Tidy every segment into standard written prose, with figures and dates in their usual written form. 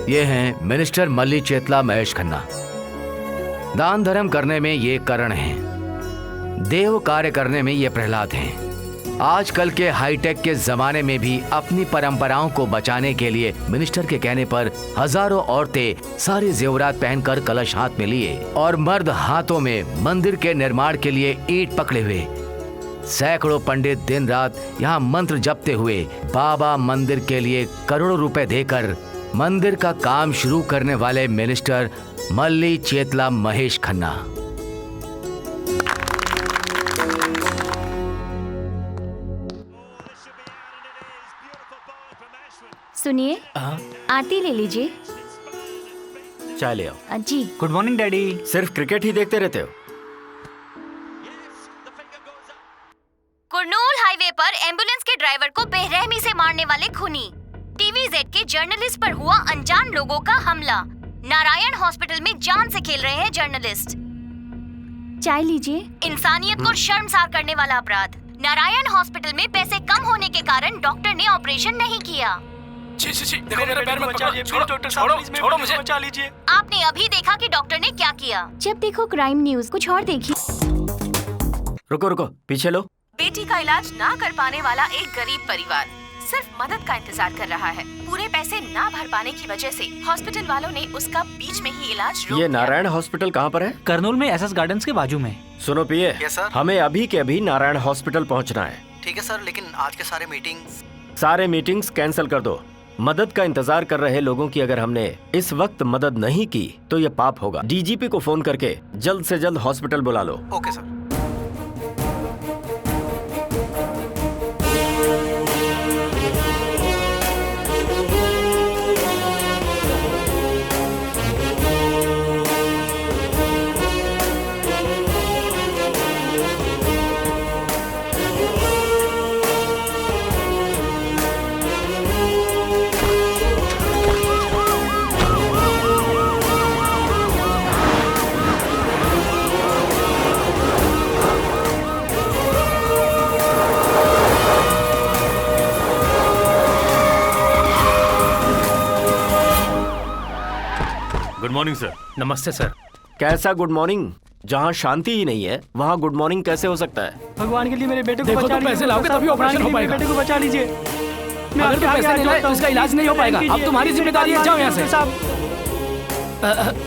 ये हैं मिनिस्टर मल्ली चेतला महेश खन्ना। दान धर्म करने में ये करण हैं, देव कार्य करने में ये प्रहलाद हैं। आजकल के हाईटेक के जमाने में भी अपनी परंपराओं को बचाने के लिए मिनिस्टर के कहने पर हजारों औरतें सारे जेवरात पहनकर कलश हाथ में लिए और मर्द हाथों में मंदिर के निर्माण के लिए ईंट पकड़े हुए। सैकड़ों पंडित दिन रात यहाँ मंत्र जपते हुए बाबा मंदिर के लिए करोड़ों रुपए देकर मंदिर का काम शुरू करने वाले मिनिस्टर मल्ली चेतला महेश खन्ना। सुनिए, आरती ले लीजिए। चाय ले आओ। जी। Good morning daddy. सिर्फ क्रिकेट ही देखते रहते हो? कुरनूल हाईवे पर एम्बुलेंस के ड्राइवर को बेरहमी से मारने वाले खूनी। टीवी जेड के जर्नलिस्ट पर हुआ अनजान लोगों का हमला। नारायण हॉस्पिटल में जान से खेल रहे हैं जर्नलिस्ट। चाय लीजिए। इंसानियत को शर्मसार करने वाला अपराध। नारायण हॉस्पिटल में पैसे कम होने के कारण डॉक्टर ने ऑपरेशन नहीं किया। मेरे पैर मत पकड़ो, छोड़ो डॉक्टर साहब, प्लीज छोड़ो मुझे, बचा लीजिए। आपने अभी देखा कि डॉक्टर ने क्या किया। जब देखो क्राइम न्यूज, कुछ और देखिए। रुको रुको, पीछे लो। बेटी का इलाज ना कर पाने वाला एक गरीब परिवार सिर्फ मदद का इंतजार कर रहा है। पूरे पैसे ना भर पाने की वजह से हॉस्पिटल वालों ने उसका बीच में ही इलाज रोक ये दिया। नारायण हॉस्पिटल कहाँ पर है? करनूल में एसएस गार्डन्स के बाजू में। सुनो पिए, यस सर। हमें अभी के अभी नारायण हॉस्पिटल पहुँचना है। ठीक है सर, लेकिन आज के सारे मीटिंग्स कैंसिल कर दो। मदद का इंतजार कर रहे लोगों की अगर हमने इस वक्त मदद नहीं की तो ये पाप होगा। डीजीपी को फोन करके जल्द से जल्द हॉस्पिटल बुला लो। Okay sir. Good morning sir. नमस्ते सर। कैसा गुड मॉर्निंग? जहाँ शांति ही नहीं है वहाँ गुड मॉर्निंग कैसे हो सकता है? भगवान के लिए मेरे बेटे को देखो, बचा तुम पैसे लाओगे तभी ऑपरेशन हो पाएगा। बेटे को बचा लीजिए। अगर तुम पैसे नहीं लाए तो इसका इलाज नहीं हो पाएगा। अब तुम्हारी जिम्मेदारी है, जाओ यहाँ से।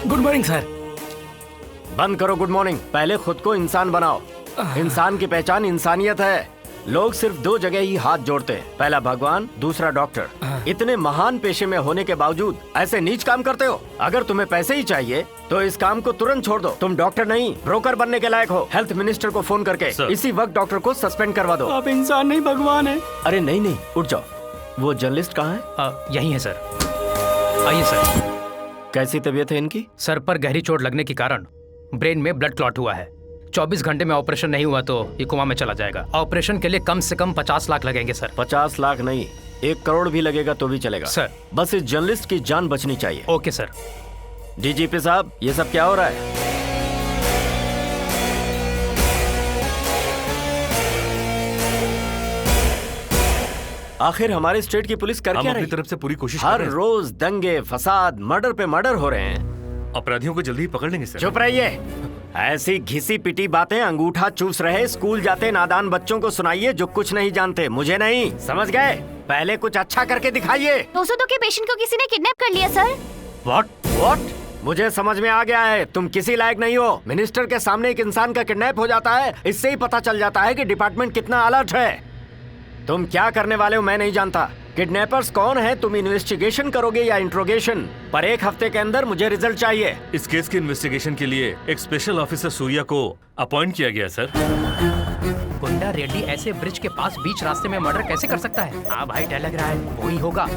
Good morning sir. बंद करो गुड मॉर्निंग, पहले खुद को इंसान बनाओ। इंसान की पहचान इंसानियत है। लोग सिर्फ दो जगह ही हाथ जोड़ते हैं, पहला भगवान, दूसरा डॉक्टर। इतने महान पेशे में होने के बावजूद ऐसे नीच काम करते हो। अगर तुम्हें पैसे ही चाहिए तो इस काम को तुरंत छोड़ दो। तुम डॉक्टर नहीं, ब्रोकर बनने के लायक हो। हेल्थ मिनिस्टर को फोन करके इसी वक्त डॉक्टर को सस्पेंड करवा दो। आप इंसान नहीं भगवान है। अरे नहीं नहीं, उठ जाओ। वो जर्नलिस्ट कहाँ है? यही है सर। आइए सर। कैसी तबीयत है इनकी? सर पर गहरी चोट लगने के कारण ब्रेन में ब्लड क्लॉट हुआ है। 24 घंटे में ऑपरेशन नहीं हुआ तो ये कोमा में चला जाएगा। ऑपरेशन के लिए कम से कम 50 लाख लगेंगे सर। 50 लाख नहीं, 1 करोड़ भी लगेगा तो भी चलेगा सर। बस इस जर्नलिस्ट की जान बचनी चाहिए। Okay sir. डीजीपी साहब, ये सब क्या हो रहा है? आखिर हमारे स्टेट की पुलिस कर क्या रही? अपनी तरफ से पूरी कोशिश कर हर रहे हैं। रोज दंगे, फसाद, मर्डर पे मर्डर हो रहे हैं। अपराधियों को जल्दी ही पकड़ लेंगे सर। चुप रहिए। ऐसी घिसी पिटी बातें अंगूठा चूस रहे स्कूल जाते नादान बच्चों को सुनाइए जो कुछ नहीं जानते। मुझे नहीं, समझ गए? पहले कुछ अच्छा करके दिखाइए। 202 के पेशेंट को किसी ने किडनैप कर लिया सर। व्हाट? मुझे समझ में आ गया है, तुम किसी लायक नहीं हो। मिनिस्टर के सामने एक इंसान का किडनैप हो जाता है, इससे ही पता चल जाता है कि डिपार्टमेंट कितना अलर्ट है। तुम क्या करने वाले हो मैं नहीं जानता। किडनैपर्स कौन है तुम इन्वेस्टिगेशन करोगे या इंट्रोगेशन? पर 1 हफ्ते के अंदर मुझे रिजल्ट चाहिए। इस केस के इन्वेस्टिगेशन के लिए एक स्पेशल ऑफिसर सूर्या को अपॉइंट किया गया सर। गुंडा रेड्डी ऐसे ब्रिज के पास बीच रास्ते में मर्डर कैसे कर सकता है? हाँ भाई, डर लग रहा है वही होगा।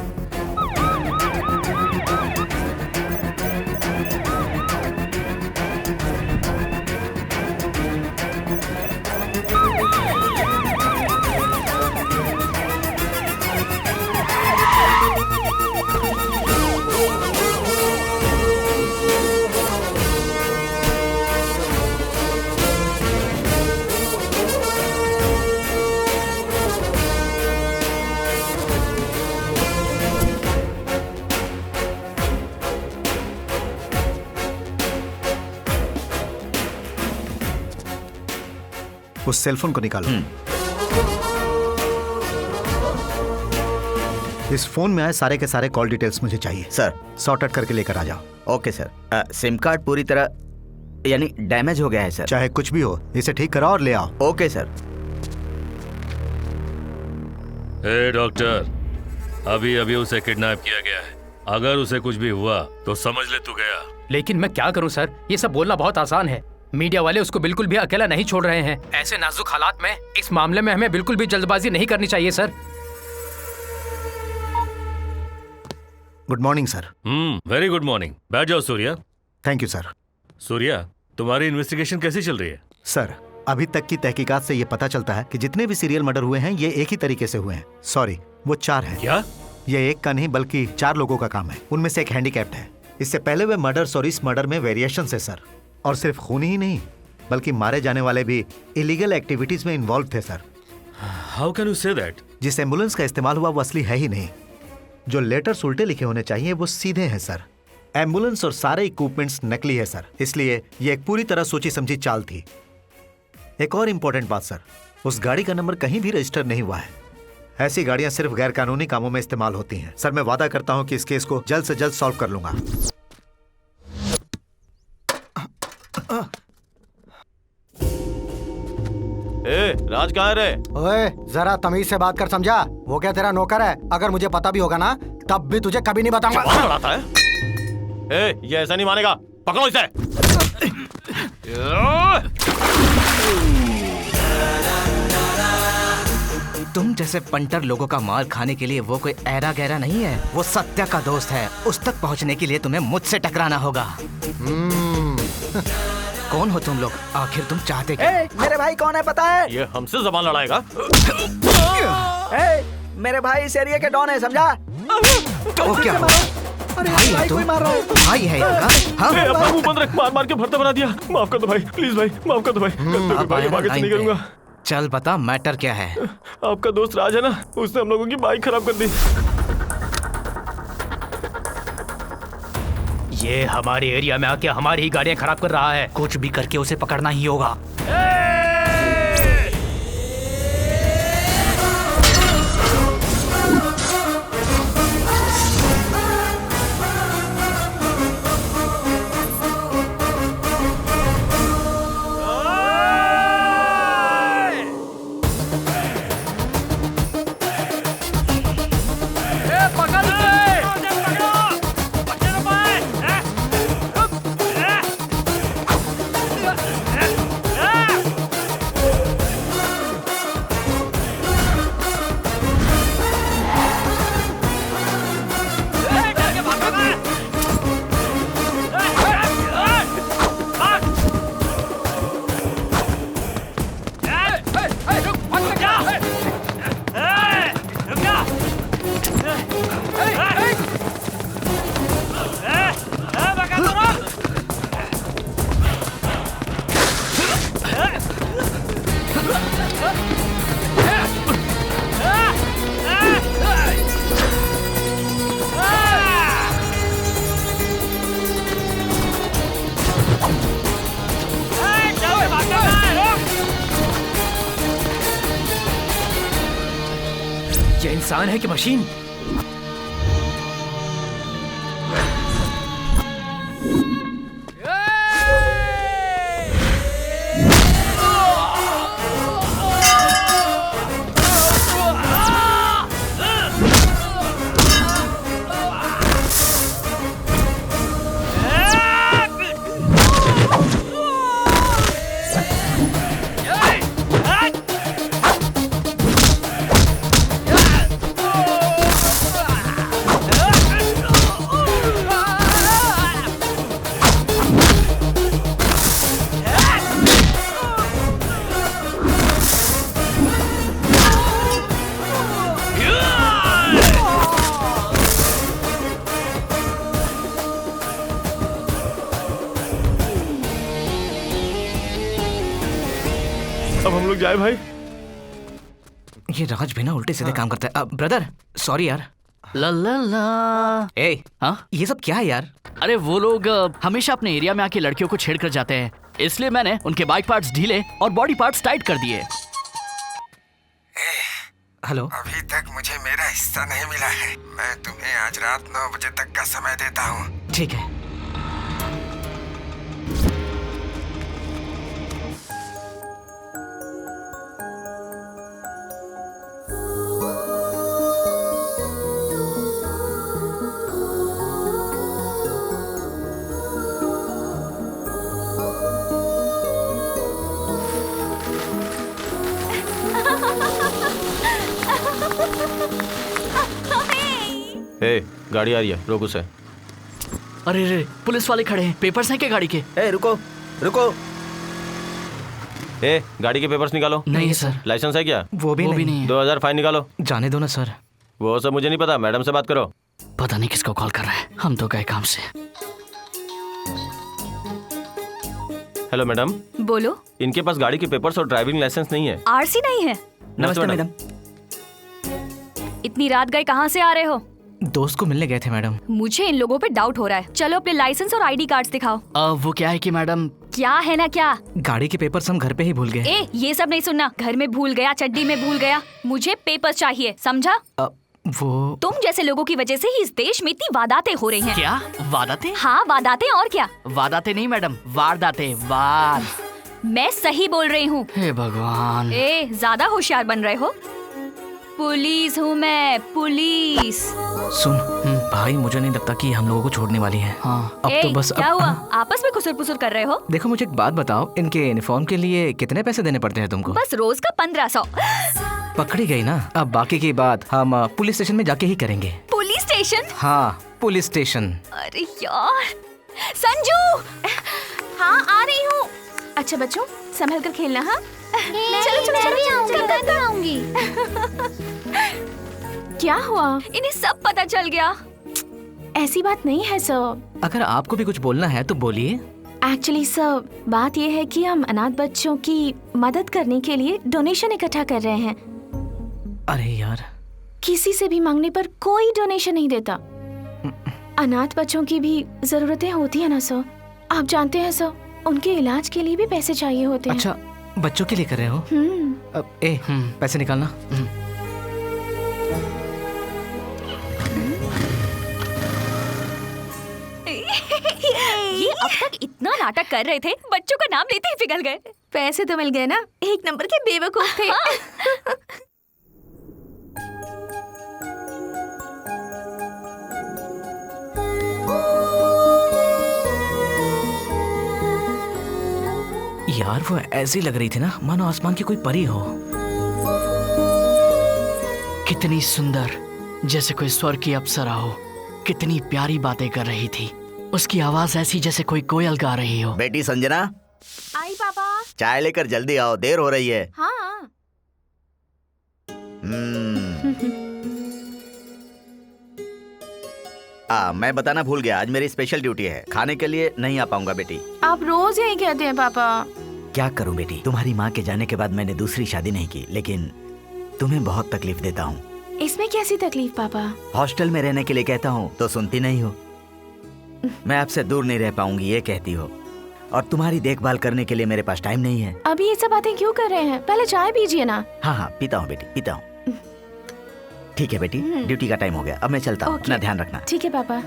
उस सेलफोन को निकालो। इस फोन में आए सारे के सारे कॉल डिटेल्स मुझे चाहिए। सर। सॉर्ट आउट करके लेकर आ जाओ। Okay sir. सिम कार्ड पूरी तरह यानी डैमेज हो गया है सर। चाहे कुछ भी हो, इसे ठीक कराओ और ले आओ। Okay sir. ए डॉक्टर, अभी अभी उसे किडनैप किया गया है। अगर उसे कुछ भी हुआ तो समझ ले तू गया। लेकिन मैं क्या करूं सर, ये सब बोलना बहुत आसान है। मीडिया वाले उसको बिल्कुल भी अकेला नहीं छोड़ रहे हैं। ऐसे नाजुक हालात में इस मामले में हमें बिल्कुल भी जल्दबाजी नहीं करनी चाहिए sir. Good morning sir. Very good morning. बैठ जाओ Surya. Thank you sir. Surya, तुम्हारी इन्वेस्टिगेशन कैसी चल रही है? सर, अभी तक की तहकीकात से ये पता चलता है कि जितने भी सीरियल मर्डर हुए हैं ये एक ही तरीके से हुए हैं। सॉरी, वो 4 हैं। क्या? ये एक का नहीं बल्कि 4 लोगों का काम है। उनमें से एक हैंडीकैप्ड है। इससे पहले वे मर्डर्स और इस मर्डर में वेरिएशन है सर। और सिर्फ खून ही नहीं बल्कि मारे जाने वाले भी इलीगल एक्टिविटीज में इन्वॉल्व थे sir. How can you say that? जिस एम्बुलेंस का इस्तेमाल हुआ वो असली है ही नहीं। जो लेटर्स उल्टे लिखे होने चाहिए वो सीधे हैं सर। एम्बुलेंस और सारे इक्विपमेंट्स नकली है सर। इसलिए ये एक पूरी तरह सोची समझी चाल थी। एक और इम्पोर्टेंट बात सर, उस गाड़ी का नंबर कहीं भी रजिस्टर नहीं हुआ है। ऐसी गाड़ियां सिर्फ गैर कानूनी कामों में इस्तेमाल होती हैं। सर, मैं वादा करता हूं कि इस केस को जल्द से जल्द सॉल्व कर लूंगा। राज कहाँ है रे? ओए, जरा तमीज से बात कर, समझा? वो क्या तेरा नौकर है? अगर मुझे पता भी होगा ना तब भी तुझे कभी नहीं बताऊंगा। जबान लड़ाता है? ये ऐसा नहीं मानेगा, पकड़ो इसे। तुम जैसे पंटर लोगों का माल खाने के लिए वो कोई ऐरा गहरा नहीं है। वो सत्या का दोस्त है। उस तक पहुंचने के लिए तुम्हें मुझसे टकराना होगा। कौन हो तुम लोग? आखिर तुम चाहते क्या? मेरे भाई कौन है पता है? ये हमसे जबान लड़ाएगा? मेरे भाई इस एरिया के डॉन है, समझा? तो क्या हुआ? भाई है तुम? भाई है इनका? हाँ? अपना मुंह बंद रख, मार मार के भरता बना दिया। माफ कर दो भाई, प्लीज भाई, माफ कर दो भाई। भाई आगे से नहीं करूंगा। चल बता, मैटर क्या है? आपका दोस्त राज है ना, उसने हम लोगों की बाइक खराब कर दी। ये हमारे एरिया में आके हमारी ही गाड़ियां खराब कर रहा है। कुछ भी करके उसे पकड़ना ही होगा। ये इंसान है कि मशीन? अब हम लोग जाए भाई? ये राज भी ना उल्टे सीधे काम करता है। ब्रदर सॉरी यार। ला ला ला। ए, हाँ? ये सब क्या है यार? अरे वो लोग हमेशा अपने एरिया में आके लड़कियों को छेड़ कर जाते हैं। इसलिए मैंने उनके बाइक पार्ट्स ढीले और बॉडी पार्ट्स टाइट कर दिए। हेलो, अभी तक मुझे मेरा हिस्सा नहीं मिला है। मैं तुम्हें आज रात 9 बजे तक का समय देता हूँ। ठीक है। गाड़ी आ रही है, रोक उसे। अरे रे, पुलिस वाले खड़े हैं। पेपर्स हैं क्या गाड़ी के? रुको रुको। गाड़ी के पेपर्स निकालो। नहीं सर। लाइसेंस है क्या? वो भी नहीं। 2000 फाइन निकालो। जाने दो ना सर। वो सब मुझे नहीं पता, मैडम से बात करो। पता नहीं किसको कॉल कर रहा है, हम तो गए काम से। Hello madam. बोलो। इनके पास गाड़ी के पेपर्स और ड्राइविंग लाइसेंस नहीं है। आरसी नहीं है? नमस्ते मैडम। इतनी रात गए कहाँ से आ रहे हो? दोस्त को मिलने गए थे मैडम। मुझे इन लोगों पे डाउट हो रहा है। चलो अपने लाइसेंस और आईडी कार्ड्स दिखाओ। वो क्या है कि मैडम। क्या है ना क्या? गाड़ी के पेपर्स हम घर पे ही भूल गए। ये सब नहीं सुनना। घर में भूल गया, चड्डी में भूल गया, मुझे पेपर्स चाहिए, समझा? वो तुम जैसे लोगों की वजह से ही इस देश में इतनी वारदातें हो रही हैं। क्या वारदातें? हाँ वारदातें, और क्या? वारदातें नहीं मैडम, वारदातें। वार मैं सही बोल रही हूँ। हे भगवान। ज्यादा होशियार बन रहे हो। पुलिस हूँ मैं, पुलिस। सुन भाई, मुझे नहीं लगता कि हम लोगों को छोड़ने वाली है। हाँ। अब तो बस क्या हुआ? आपस में खुसर पुसर कर रहे हो? देखो मुझे एक बात बताओ, इनके यूनिफॉर्म के लिए कितने पैसे देने पड़ते हैं तुमको? बस रोज का 1500। पकड़ी गई ना। अब बाकी की बात हम पुलिस स्टेशन में जाके ही करेंगे। Police station? हाँ पुलिस स्टेशन। अरे यार। संजू। हाँ आ रही हूँ। अच्छा बच्चों, संभल कर खेलना। हाँ चलो चलो चलो आऊंगी। क्या हुआ? इन्हें सब पता चल गया। ऐसी बात नहीं है सर। अगर आपको भी कुछ बोलना है तो बोलिए। एक्चुअली सर, बात ये है कि हम अनाथ बच्चों की मदद करने के लिए डोनेशन इकट्ठा कर रहे हैं। अरे यार, किसी से भी मांगने पर कोई डोनेशन नहीं देता। अनाथ बच्चों की भी जरूरतें होती है ना सर। आप जानते हैं सर, उनके इलाज के लिए भी पैसे चाहिए होते हैं। अच्छा, बच्चों के लिए कर रहे हो? अब पैसे निकालना। ये अब तक इतना नाटक कर रहे थे, बच्चों का नाम लेते ही पिघल गए। पैसे तो मिल गए ना। एक नंबर के बेवकूफ थे। यार वो ऐसी लग रही थी ना मानो आसमान की कोई परी हो। कितनी सुंदर, जैसे कोई स्वर्ग की अप्सरा हो। कितनी प्यारी बातें कर रही थी। उसकी आवाज ऐसी जैसे कोई कोयल गा रही हो। बेटी संजना, आई पापा। चाय लेकर जल्दी आओ, देर हो रही है। हाँ। मैं बताना भूल गया, आज मेरी स्पेशल ड्यूटी है। खाने के लिए नहीं आ पाऊंगा बेटी। आप रोज यही कहते हैं पापा। क्या करूं बेटी, तुम्हारी माँ के जाने के बाद मैंने दूसरी शादी नहीं की, लेकिन तुम्हें बहुत तकलीफ देता हूँ। इसमें कैसी तकलीफ पापा? हॉस्टल में रहने के लिए कहता हूँ तो सुनती नहीं हो। मैं आपसे दूर नहीं रह पाऊंगी ये कहती हो, और तुम्हारी देखभाल करने के लिए मेरे पास टाइम नहीं है। अभी ये सब बातें क्यों कर रहे हैं? पहले चाय पीजिए ना। हाँ पीता हूँ बेटी, पीता हूँ। ठीक है बेटी, ड्यूटी का टाइम हो गया, अब मैं चलता हूँ। अपना ध्यान रखना। ठीक है पापा।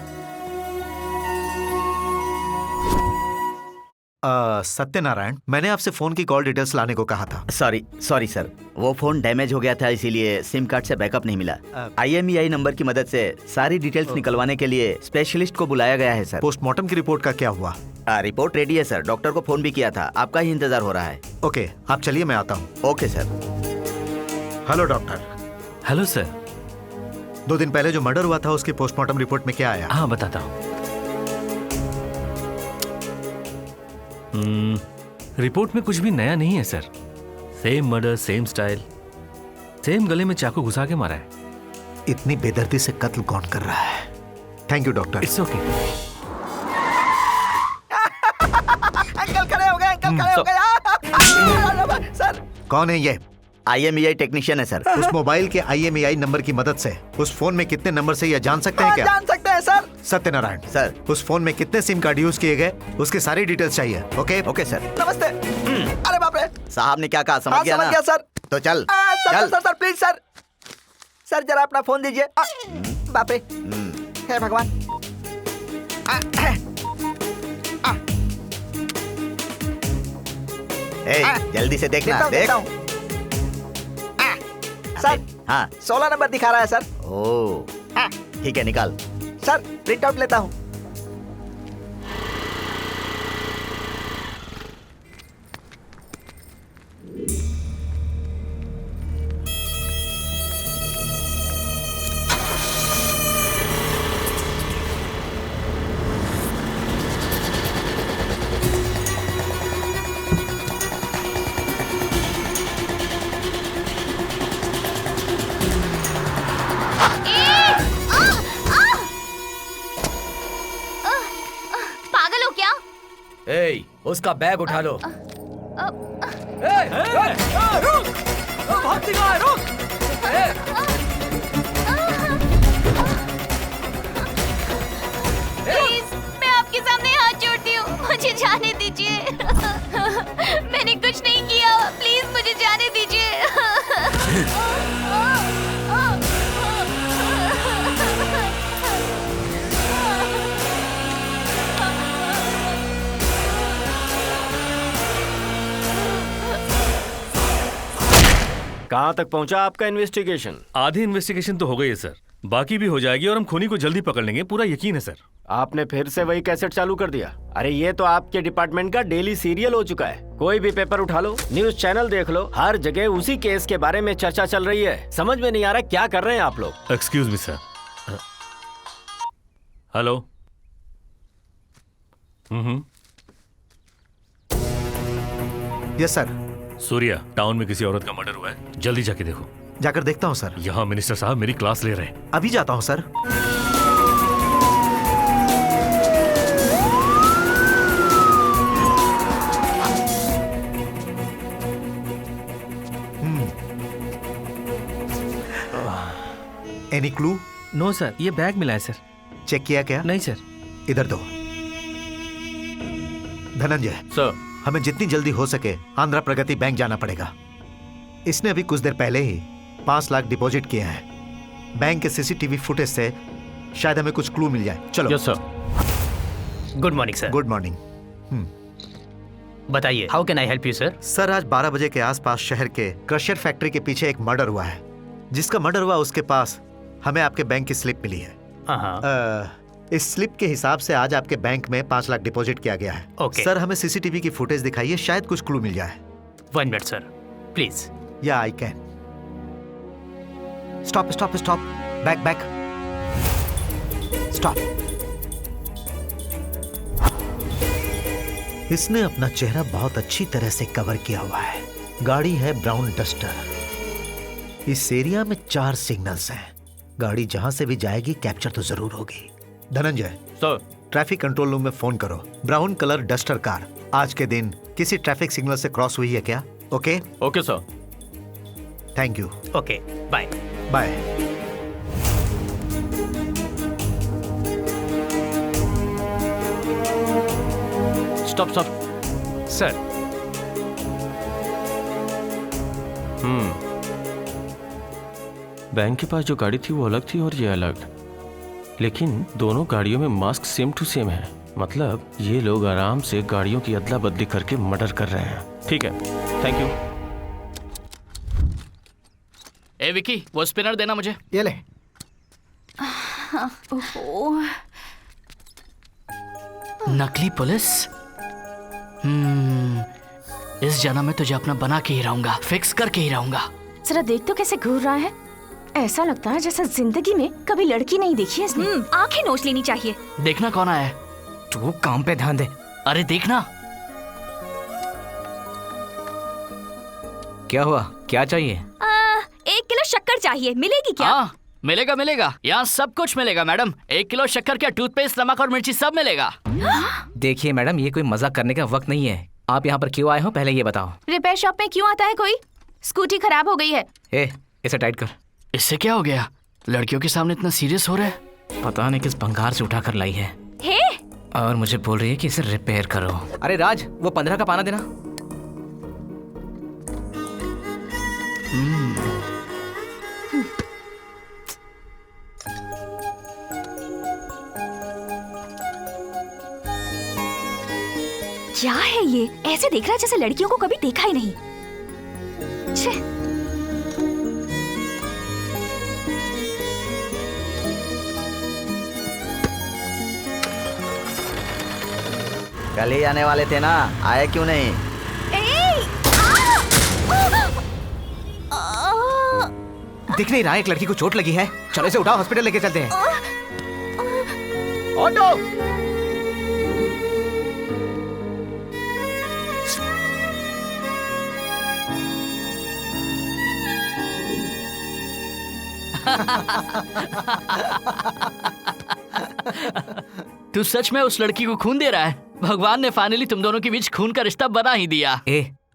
सत्यनारायण, मैंने आपसे फोन की कॉल डिटेल्स लाने को कहा था। सॉरी सर, वो फोन डैमेज हो गया था, इसीलिए सिम कार्ड से बैकअप नहीं मिला। IMEI नंबर की मदद से सारी डिटेल्स निकलवाने के लिए स्पेशलिस्ट को बुलाया गया है सर। पोस्टमार्टम की रिपोर्ट का क्या हुआ? रिपोर्ट रेडी है सर, डॉक्टर को फोन भी किया था, आपका ही इंतजार हो रहा है। ओके, आप चलिए, मैं आता हूँ। Okay sir. Hello doctor. Hello sir. 2 दिन पहले जो मर्डर हुआ था उसकी पोस्टमार्टम रिपोर्ट में क्या आया? हाँ बताता हूँ। रिपोर्ट में कुछ भी नया नहीं है sir. Same murder, same style, same गले में चाकू घुसा के मारा है। इतनी बेदर्दी से कत्ल कौन कर रहा है? Thank you doctor. It's okay. Uncle खड़े हो गए, अंकल खड़े हो गए। सर कौन है ये? IMEI टेक्नीशियन है सर। उस मोबाइल के IMEI नंबर की मदद से उस फोन में कितने नंबर से यह जान सकते हैं क्या? जान सकते हैं सर। सत्यनारायण सर, उस फोन में कितने सिम कार्ड यूज किए गए उसकी सारी डिटेल्स चाहिए। Okay okay sir. नमस्ते। अरे बाप रे, साहब ने क्या कहा समझ हाँ, गया समझ ना? गया सर। तो चल सर चल। Sir sir please sir, sir जरा अपना फोन दीजिए। बाप रे, हे भगवान। जल्दी से देखना। देख सर, हाँ 16 नंबर दिखा रहा है सर। ओ ठीक है, निकाल। सर प्रिंट आउट लेता हूँ। पागल हो क्या? ए, उसका बैग उठा लो। प्लीज, मैं आपके सामने हाथ जोड़ती हूँ, मुझे जाने दीजिए। मैंने कुछ नहीं किया, प्लीज मुझे जाने दीजिए। कहाँ तक पहुँचा आपका इन्वेस्टिगेशन? आधी इन्वेस्टिगेशन तो हो गई है सर, बाकी भी हो जाएगी और हम खूनी को जल्दी पकड़ लेंगे, पूरा यकीन है सर। आपने फिर से वही कैसेट चालू कर दिया? अरे ये तो आपके डिपार्टमेंट का डेली सीरियल हो चुका है। कोई भी पेपर उठा लो, न्यूज चैनल देख लो, हर जगह उसी केस के बारे में चर्चा चल रही है। समझ में नहीं आ रहा क्या कर रहे हैं आप लोग। Excuse me sir. Hello. Yes sir. Surya, town में किसी औरत का मर्डर हुआ है, जल्दी जाके देखो। जाकर देखता हूँ सर। यहाँ मिनिस्टर साहब मेरी क्लास ले रहे हैं। अभी जाता हूँ sir. Any clue? No sir, ये बैग मिला है सर। चेक किया क्या? नहीं सर। इधर दो। धनंजय सर, हमें जितनी जल्दी हो सके आंध्रा प्रगति बैंक जाना पड़ेगा। इसने अभी कुछ देर पहले ही 5 लाख डिपॉजिट किए हैं। बैंक के सीसीटीवी फुटेज से शायद हमें कुछ क्लू मिल जाए। चलो। Yes sir. Good morning sir. Good morning. बताइए, how can I help you sir? Sir, आज 12 बजे के आसपास शहर के क्रशर फैक्ट्री के पीछे एक मर्डर हुआ है। जिसका मर्डर हुआ उसके पास हमें आपके बैंक की स्लिप मिली है। इस स्लिप के हिसाब से आज आपके बैंक में 5 लाख डिपॉजिट किया गया है। Okay. सर, हमें सीसीटीवी की फुटेज दिखाइए, शायद कुछ क्लू मिल जाए। 1 मिनट सर, प्लीज। या I can. Stop stop stop, back back, stop. इसने अपना चेहरा बहुत अच्छी तरह से कवर किया हुआ है। गाड़ी है ब्राउन डस्टर। इस एरिया में 4 सिग्नल्स हैं। गाड़ी जहां से भी जाएगी कैप्चर तो जरूर होगी। Dhananjay sir, traffic control room में फोन करो। ब्राउन कलर डस्टर कार आज के दिन किसी ट्रैफिक सिग्नल से क्रॉस हुई है क्या? Okay? Okay sir. Thank you. Okay, bye bye. Stop stop sir. Bank के पास जो गाड़ी थी वो अलग थी और ये अलग, लेकिन दोनों गाड़ियों में मास्क सेम टू सेम है। मतलब ये लोग आराम से गाड़ियों की अदला बदली करके मर्डर कर रहे हैं। ठीक है, थैंक यू। ए विकी, वो स्पिनर देना मुझे। ये ले। नकली पुलिस। इस जन्म में तुझे अपना बना के ही रहूंगा, फिक्स करके ही रहूंगा। जरा देख तो कैसे घूर रहा है। ऐसा लगता है जैसा जिंदगी में कभी लड़की नहीं देखी है इसने। आंखें नोच लेनी चाहिए। देखना कौन आया है। तू काम पे ध्यान दे। अरे देखना। क्या हुआ, क्या चाहिए? 1 किलो शक्कर चाहिए, मिलेगी क्या? हाँ मिलेगा मिलेगा, यहाँ सब कुछ मिलेगा मैडम। 1 किलो शक्कर, क्या टूथपेस्ट, नमक और मिर्ची सब मिलेगा। देखिए मैडम, ये कोई मजाक करने का वक्त नहीं है। आप यहाँ पर क्यों आए हो पहले ये बताओ। रिपेयर शॉप में क्यों आता है कोई? स्कूटी खराब हो गई है। इसे टाइट कर। इससे क्या हो गया? लड़कियों के सामने इतना सीरियस हो रहा है? पता नहीं किस भंगार से उठाकर लाई है हे और मुझे बोल रही है कि इसे रिपेयर करो। अरे राज, वो 15 का पाना देना। क्या है ये? ऐसे देख रहा है जैसे लड़कियों को कभी देखा ही नहीं। छे। कल ही आने वाले थे ना, आए क्यों नहीं? दिख नहीं रहा, एक लड़की को चोट लगी है। चलो इसे उठाओ, हॉस्पिटल लेके चलते हैं। ऑटो। तू सच में उस लड़की को खून दे रहा है? भगवान ने फाइनली तुम दोनों के बीच खून का रिश्ता बना ही दिया।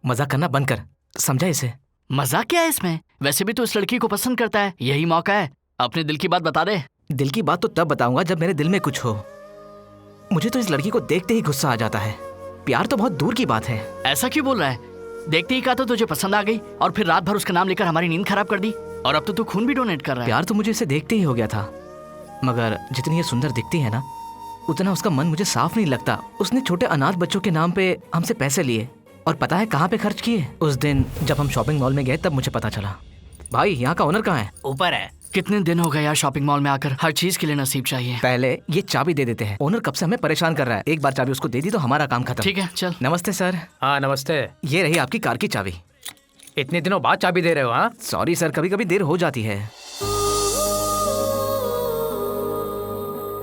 मजाक करना बंद कर, समझा इसे? मजाक क्या है इसमें? वैसे भी तू उस लड़की को पसंद करता है, यही मौका है, अपने दिल की बात बता दे। दिल की बात तो तब बताऊंगा जब मेरे दिल में कुछ हो। मुझे तो इस लड़की को देखते ही गुस्सा आ जाता है। प्यार तो बहुत दूर की बात है। ऐसा क्यों बोल रहा है? देखते ही कहा तो तुझे पसंद आ गई और फिर रात भर उसका नाम लेकर हमारी नींद खराब कर दी, और अब तो तू खून भी डोनेट कर रहा है। प्यार तो मुझे इसे देखते ही हो गया था, मगर जितनी ये सुंदर दिखती है ना, उतना उसका मन मुझे साफ नहीं लगता। उसने छोटे अनाथ बच्चों के नाम पे हमसे पैसे लिए, और पता है कहाँ पे खर्च किए? उस दिन जब हम शॉपिंग मॉल में गए तब मुझे पता चला। भाई, यहाँ का ओनर कहाँ है? ऊपर है। कितने दिन हो गए यार शॉपिंग मॉल में आकर, हर चीज के लिए नसीब चाहिए। पहले ये चाबी दे देते हैं, ओनर कब से हमें परेशान कर रहा है। एक बार चाबी उसको दे दी तो हमारा काम खत्म। ठीक है, चल। नमस्ते सर। हाँ नमस्ते। ये रही आपकी कार की चाबी। इतने दिनों बाद चाबी दे रहे हो? हाँ सॉरी सर, कभी कभी देर हो जाती है।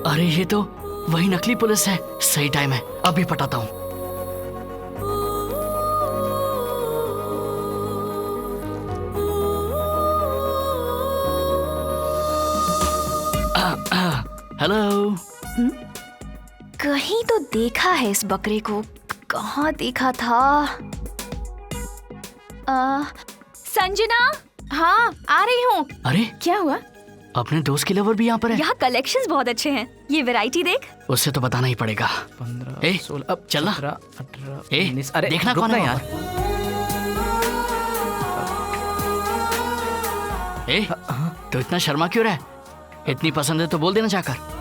अरे ये तो वही नकली पुलिस है। सही टाइम है, अभी पटाता हूँ। हेलो। कहीं तो देखा है इस बकरे को, कहाँ देखा था? संजना। हाँ आ रही हूँ। अरे क्या हुआ? अपने दोस्त की लवर भी यहाँ पर है। यहाँ कलेक्शंस बहुत अच्छे हैं, ये वैरायटी देख। उससे तो बताना ही पड़ेगा। 15, 16, अब चलना। 17, 18, ए, 19। अरे देखना कौन है यार। ए, तो इतना शर्मा क्यों रहा है? इतनी पसंद है तो बोल देना जाकर।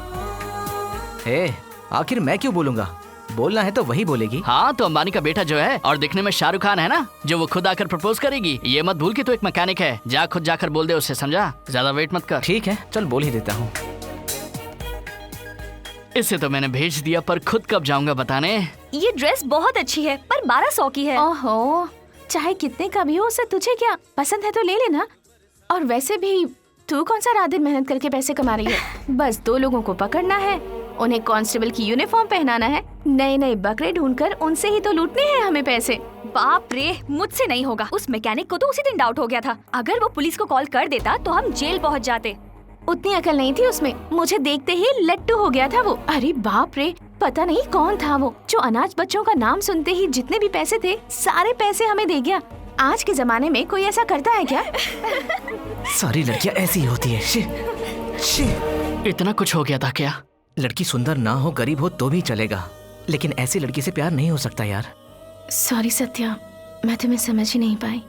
आखिर मैं क्यों बोलूंगा? बोलना है तो वही बोलेगी। हाँ तो अंबानी का बेटा जो है और दिखने में शाहरुख खान है ना, जो वो खुद आकर प्रपोज करेगी। ये मत भूल कि तू एक मैकेनिक है, जा खुद जाकर बोल दे उससे, समझा? ज्यादा वेट मत कर। ठीक है, चल बोल ही देता हूँ। इससे तो मैंने भेज दिया, पर खुद कब जाऊंगा बताने। ये ड्रेस बहुत अच्छी है, पर 1200 की है। ओहो, चाहे कितने का भी हो, उससे तुझे क्या? पसंद है तो ले लेना। और वैसे भी तू कौन सा रात दिन मेहनत करके पैसे कमा रही है? बस 2 लोगों को पकड़ना है, उन्हें कांस्टेबल की यूनिफॉर्म पहनाना है, नए नए बकरे ढूंढकर उनसे ही तो लूटने हैं हमें पैसे। बाप रे, मुझसे नहीं होगा। उस मैकेनिक को तो उसी दिन डाउट हो गया था। अगर वो पुलिस को कॉल कर देता तो हम जेल पहुंच जाते। उतनी अकल नहीं थी उसमें, मुझे देखते ही लट्टू हो गया था वो। अरे बाप रे, पता नहीं कौन था वो, जो अनाथ बच्चों का नाम सुनते ही जितने भी पैसे थे सारे पैसे हमें दे गया। आज के जमाने में कोई ऐसा करता है क्या? सारी लड़कियां ऐसी ही होती है। She, she. इतना कुछ हो गया था क्या? लड़की सुंदर ना हो, गरीब हो तो भी चलेगा, लेकिन ऐसी लड़की से प्यार नहीं हो सकता यार। सॉरी सत्या, मैं तुम्हें समझ ही नहीं पाई।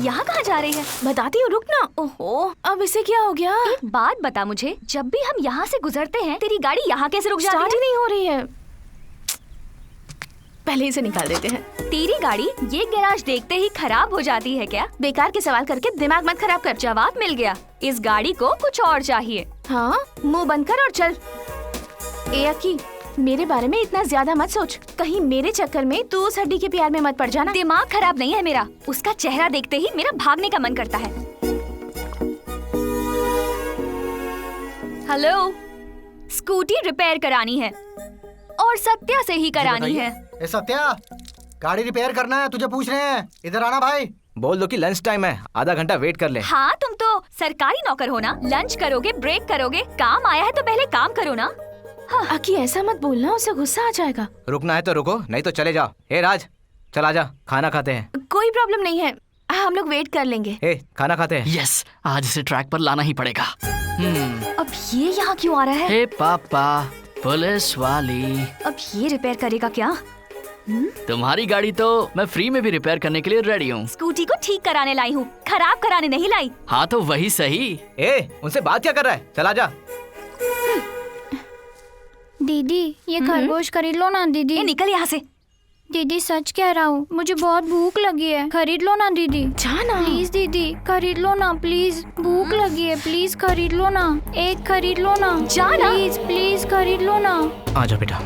यहाँ कहाँ जा रही है? बताती हूँ, रुक ना। ओहो, अब इसे क्या हो गया? एक बात बता मुझे, जब भी हम यहाँ से गुजरते हैं तेरी गाड़ी यहाँ कैसे रुक जाती है? स्टार्ट ही नहीं हो रही है। पहले इसे निकाल देते हैं। तेरी गाड़ी ये गैराज देखते ही खराब हो जाती है क्या? बेकार के सवाल करके दिमाग मत खराब कर। जवाब मिल गया, इस गाड़ी को कुछ और चाहिए। हाँ, मुंह बंद कर और चल। ए अकी, मेरे बारे में इतना ज्यादा मत सोच, कहीं मेरे चक्कर में तू उस हड्डी के प्यार में मत पड़ जाना। दिमाग खराब नहीं है मेरा, उसका चेहरा देखते ही मेरा भागने का मन करता है। हेलो, स्कूटी रिपेयर करानी है और सत्या से ही करानी है। ए सत्या, गाड़ी रिपेयर करना है, तुझे पूछ रहे हैं, इधर आना भाई। बोल दो कि लंच टाइम है, आधा घंटा वेट कर ले। हाँ, तुम तो सरकारी नौकर हो ना, लंच करोगे, ब्रेक करोगे, काम आया है तो पहले काम करो ना। हाँ। अकी ऐसा मत बोलना, उसे गुस्सा आ जाएगा। रुकना है तो रुको, नहीं तो चले जाओ। हे राज, चल आजा, खाना खाते हैं। कोई प्रॉब्लम नहीं है, हम लोग वेट कर लेंगे। खाना खाते हैं। यस, आज इसे ट्रैक पर लाना ही पड़ेगा। अब ये यहाँ क्यों आ रहा है? हे पापा, पुलिस वाली। अब ये रिपेयर करेगा क्या? तुम्हारी गाड़ी तो मैं फ्री में भी रिपेयर करने के लिए रेडी हूँ। स्कूटी को ठीक कराने लाई हूँ, खराब कराने नहीं लाई। हाँ तो वही सही। उनसे बात क्या कर रहा है? चला जा। दीदी ये खरगोश खरीद लो ना दीदी। निकल यहाँ से। दीदी सच कह रहा हूँ, मुझे बहुत भूख लगी है, खरीद लो ना दीदी। जाना प्लीज दीदी, खरीद लो ना प्लीज, भूख लगी है, प्लीज खरीद लो ना, एक खरीद लो ना। जाना प्लीज प्लीज खरीद लो ना। आ जाओ बेटा।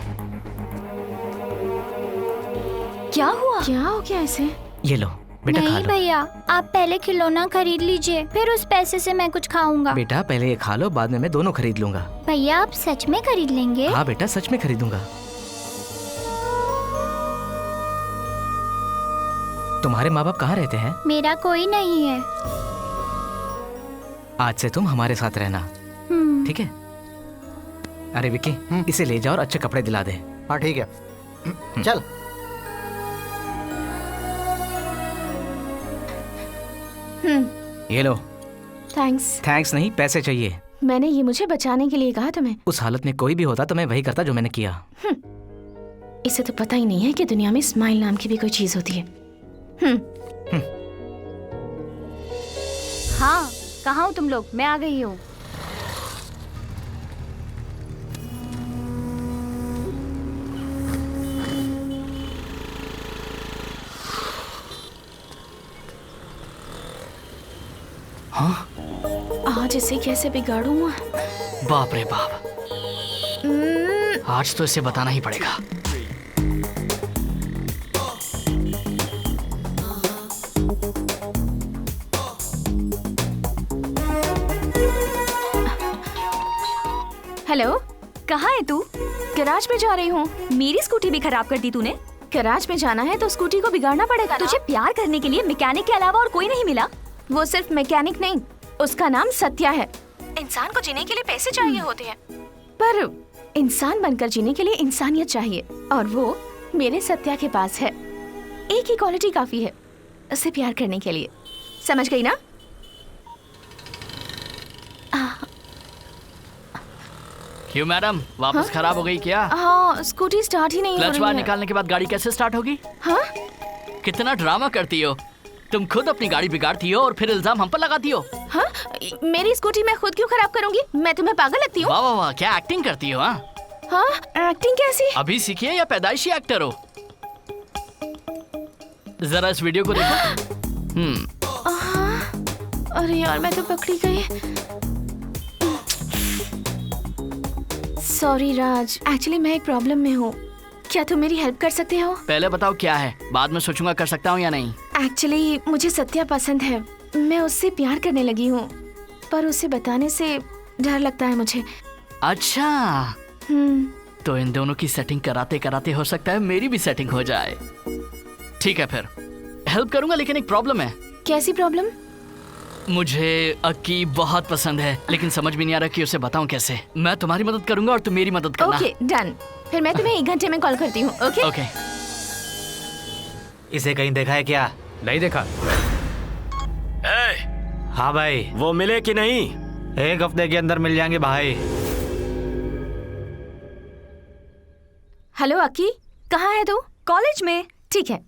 क्या हुआ? क्या हो गया इसे? ये लो बेटा, खा नहीं लो। भैया, आप पहले खिलौना खरीद लीजिए, फिर उस पैसे से मैं कुछ खाऊंगा। बेटा पहले ये खा लो, बाद में मैं दोनों खरीद लूंगा। भैया आप सच में खरीद लेंगे? हाँ बेटा, सच में खरीदूंगा। तुम्हारे माँ बाप कहाँ रहते हैं? मेरा कोई नहीं है। आज से तुम हमारे साथ रहना, ठीक है? अरे विक्की, इसे ले जाओ और अच्छे कपड़े दिला दे। हाँ ठीक है, चल। ये लो। थैंक्स नहीं, पैसे चाहिए। मैंने ये मुझे बचाने के लिए कहा तुम्हें। उस हालत में कोई भी होता तो मैं वही करता जो मैंने किया। इसे तो पता ही नहीं है कि दुनिया में स्माइल नाम की भी कोई चीज होती है। हाँ, कहाँ हो तुम लोग? मैं आ गई हूँ। हाँ? आज इसे कैसे बिगाड़ूं? बाप रे बाप, आज तो इसे बताना ही पड़ेगा। हेलो, कहाँ है तू? गैराज में जा रही हूँ। मेरी स्कूटी भी खराब कर दी तूने। गैराज में जाना है तो स्कूटी को बिगाड़ना पड़ेगा। तुझे प्यार करने के लिए मैकेनिक के अलावा और कोई नहीं मिला? वो सिर्फ मैकेनिक नहीं, उसका नाम सत्या है। इंसान को जीने के लिए पैसे चाहिए होते हैं, पर इंसान बनकर जीने के लिए इंसानियत चाहिए, और वो मेरे सत्या के पास है। एक ही क्वालिटी काफी है उसे प्यार करने के लिए। समझ गई ना? क्यों मैडम, वापस खराब हो गई क्या? हाँ, स्कूटी स्टार्ट ही नहीं हो रही है। क्लच बार निकालने के बाद गाड़ी कैसे स्टार्ट होगी? हाँ? कितना ड्रामा करती हो तुम। खुद अपनी गाड़ी बिगाड़ती हो और फिर इल्जाम हम पर लगाती हो। हाँ? मेरी स्कूटी मैं खुद क्यों खराब करूंगी? मैं तुम्हें पागल लगती हूँ? वाह वाह वाह, क्या एक्टिंग करती हो। हाँ, एक्टिंग कैसी? अभी सीखी है या पैदाइशी एक्टर हो? जरा इस वीडियो को देखो। अरे यार, मैं तो पकड़ी गई। सॉरी राज, एक्चुअली मैं एक प्रॉब्लम में हूँ। क्या तुम मेरी हेल्प कर सकते हो? पहले बताओ क्या है, बाद में सोचूंगा कर सकता हूँ या नहीं। एक्चुअली मुझे सत्या पसंद है, मैं उससे प्यार करने लगी हूँ, पर उसे बताने से डर लगता है मुझे। अच्छा, तो इन दोनों की सेटिंग कराते कराते हो सकता है मेरी भी सेटिंग हो जाए। ठीक है, फिर हेल्प करूंगा, लेकिन एक प्रॉब्लम है। कैसी प्रॉब्लम? मुझे अक्की बहुत पसंद है, लेकिन समझ भी नहीं आ रहा कि उसे बताऊं कैसे। मैं तुम्हारी मदद करूंगा और तुम मेरी मदद करना। Okay, done. फिर मैं तुम्हें 1 घंटे में कॉल करती हूँ। ओके? ओके। इसे कहीं देखा है क्या? नहीं देखा। हाँ भाई, वो मिले कि नहीं? 1 हफ्ते के अंदर मिल जाएंगे भाई। हेलो अक्की, कहाँ है तू? कॉलेज में। ठीक है,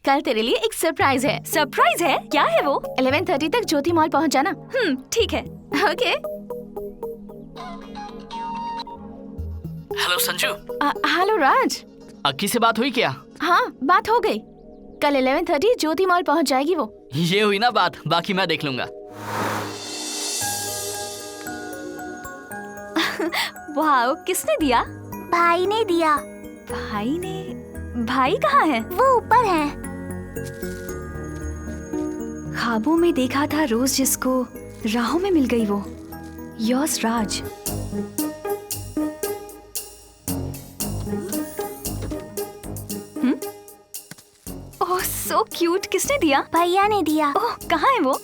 कल तेरे लिए एक सरप्राइज है। सरप्राइज है? क्या है वो? 11:30 तक ज्योति मॉल पहुँच जाना। ठीक है। ओके। हेलो संजू। हेलो राज। अक्की से बात हुई क्या? हाँ, बात हो गई। कल 11:30 ज्योति मॉल पहुँच जाएगी वो। ये हुई ना बात, बाकी मैं देख लूंगा। वाह, किसने दिया? भाई ने दिया। भाई ने? भाई कहाँ है? वो ऊपर है। ख्वाबों में देखा था रोज जिसको, राहों में मिल गई वो। योर्स राज। ओह सो क्यूट। किसने दिया? भैया ने दिया। ओह, कहाँ है वो?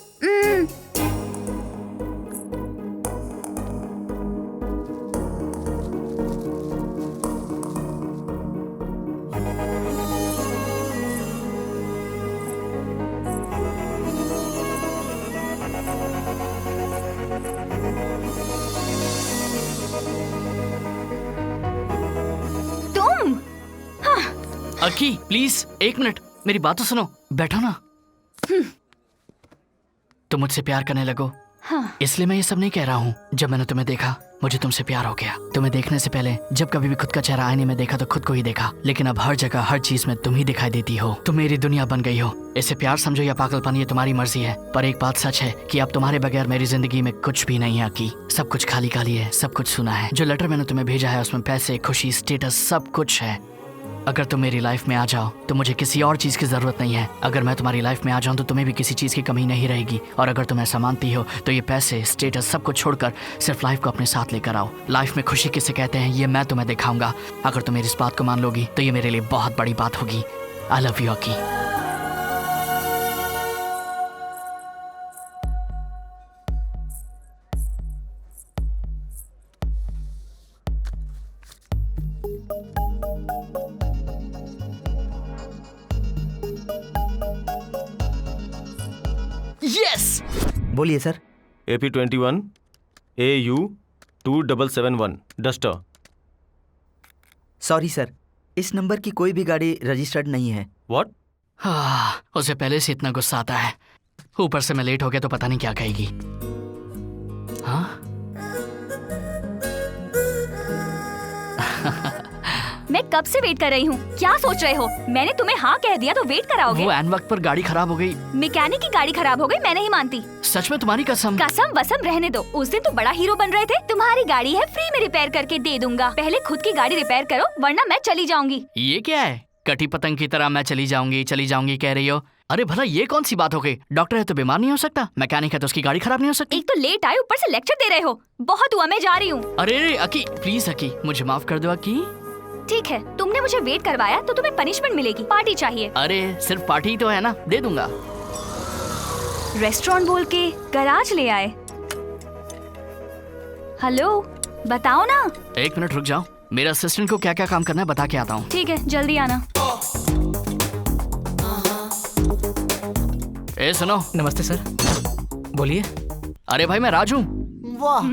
अकी प्लीज 1 मिनट, मेरी बात तो सुनो। बैठो ना। तुम मुझसे प्यार करने लगो। हाँ। इसलिए मैं ये सब नहीं कह रहा हूँ। जब मैंने तुम्हें देखा मुझे तुमसे प्यार हो गया। तुम्हें देखने से पहले जब कभी भी खुद का चेहरा आईने में देखा तो खुद को ही देखा, लेकिन अब हर जगह हर चीज में तुम ही दिखाई देती हो। तुम मेरी दुनिया बन गई हो। इसे प्यार समझो या पागलपन, ये तुम्हारी मर्जी है। पर एक बात सच है कि अब तुम्हारे बगैर मेरी जिंदगी में कुछ भी नहीं है अकी। सब कुछ खाली खाली है, सब कुछ सुना है। जो लेटर मैंने तुम्हें भेजा है उसमें पैसे, खुशी, स्टेटस सब कुछ है। अगर तुम मेरी लाइफ में आ जाओ तो मुझे किसी और चीज की जरूरत नहीं है। अगर मैं तुम्हारी लाइफ में आ जाऊं तो तुम्हें भी किसी चीज की कमी नहीं रहेगी। और अगर तुम ऐसा मानती हो तो ये पैसे, स्टेटस सब कुछ छोड़कर सिर्फ लाइफ को अपने साथ लेकर आओ। लाइफ में खुशी किसे कहते हैं ये मैं तुम्हें दिखाऊंगा। अगर तुम मेरी इस बात को मान लोगी तो ये मेरे लिए बहुत बड़ी बात होगी। I love you Aki. Yes बोलिए sir. AP21 AU 2771 Duster. Sorry sir, इस नंबर की कोई भी गाड़ी रजिस्टर्ड नहीं है। व्हाट? उसे पहले से इतना गुस्सा आता है, ऊपर से मैं लेट हो गया तो पता नहीं क्या कहेगी। हाँ मैं कब से वेट कर रही हूँ। क्या सोच रहे हो? मैंने तुम्हें हाँ कह दिया तो वेट कराओगे? वो एन वक्त पर गाड़ी खराब हो गई। मैकेनिक की गाड़ी खराब हो गई, मैं नहीं मानती। सच में तुम्हारी कसम? कसम वसम रहने दो। उस दिन तो बड़ा हीरो बन रहे थे। तुम्हारी गाड़ी है, फ्री में रिपेयर करके दे दूंगा। पहले खुद की गाड़ी रिपेयर करो वरना मैं चली जाऊंगी। ये क्या है? कटी पतंग की तरह मैं चली जाऊंगी कह रही हो। अरे भला ये कौन सी बात हो गई? डॉक्टर है तो बीमार नहीं हो सकता, मैकेनिक है तो उसकी गाड़ी खराब नहीं हो सकती। एक तो लेट आए, ऊपर से लेक्चर दे रहे हो। बहुत हुआ, मैं जा रही हूँ। अरे अकी प्लीज अकी, मुझे माफ कर दो अकी। ठीक है, तुमने मुझे वेट करवाया तो तुम्हें पनिशमेंट मिलेगी। पार्टी चाहिए। अरे सिर्फ पार्टी ही तो है ना, दे दूंगा। रेस्टोरेंट बोल के गराज ले आए। हेलो, बताओ ना। 1 मिनट रुक जाओ, मेरे असिस्टेंट को क्या क्या काम करना है बता के आता हूँ। ठीक है, जल्दी आना। ए सुनो। नमस्ते सर। बोलिए। अरे भाई मैं राज हूँ। वाह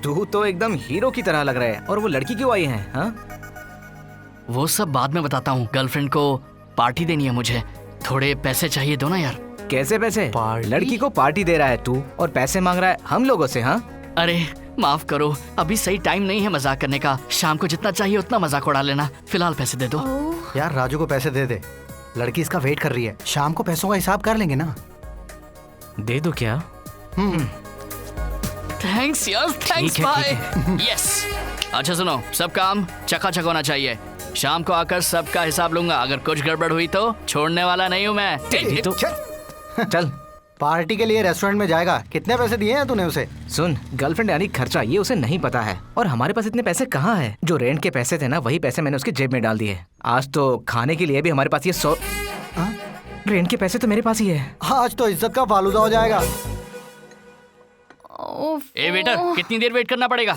तू तो एकदम हीरो की तरह लग रहा है। और वो लड़की क्यों आई है? हाँ वो सब बाद में बताता हूँ। गर्लफ्रेंड को पार्टी देनी है मुझे, थोड़े पैसे चाहिए, दो ना यार। कैसे पैसे? लड़की को पार्टी दे रहा है तू और पैसे मांग रहा है हम लोगों से? हाँ अरे माफ करो, अभी सही टाइम नहीं है मजाक करने का। शाम को जितना चाहिए उतना मजाक उड़ा लेना, फिलहाल पैसे दे दो। यार राजू को पैसे दे दे, लड़की इसका वेट कर रही है। शाम को पैसों का हिसाब कर लेंगे ना। दे दो क्या? थैंक्स यार, थैंक्स बाय। यस। अच्छा सुनो, सब काम चकाचक होना चाहिए। शाम को आकर सबका हिसाब लूंगा। अगर कुछ गड़बड़ हुई तो छोड़ने वाला नहीं हूँ मैं। तो चल पार्टी के लिए रेस्टोरेंट में जाएगा। कितने पैसे दिए हैं तूने उसे? सुन, गर्लफ्रेंड यानी खर्चा ये उसे नहीं पता है। और हमारे पास इतने पैसे कहाँ है? जो रेंट के पैसे थे ना वही पैसे मैंने उसकी जेब में डाल दिए। आज तो खाने के लिए भी हमारे पास ये 100 रेंट के पैसे तो मेरे पास ही है। आज तो इज्जत का फालूदा हो जाएगा। ए वेटर, कितनी देर वेट करना पड़ेगा?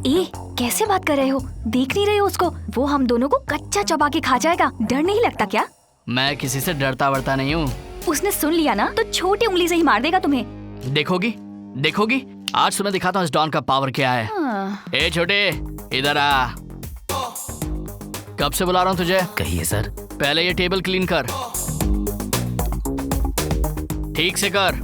ए, कैसे बात कर रहे हो? देख नहीं रहे हो उसको? वो हम दोनों को कच्चा चबा के खा जाएगा। डर नहीं लगता क्या? मैं किसी से डरता वरता नहीं हूँ। उसने सुन लिया ना तो छोटी उंगली से ही मार देगा तुम्हें। देखोगी देखोगी, आज तुम्हें दिखाता हूँ इस डॉन का पावर क्या है। ए छोटे, इधर आ। कब से बुला रहा हूँ तुझे? कहिए सर। पहले ये टेबल क्लीन कर, ठीक से कर।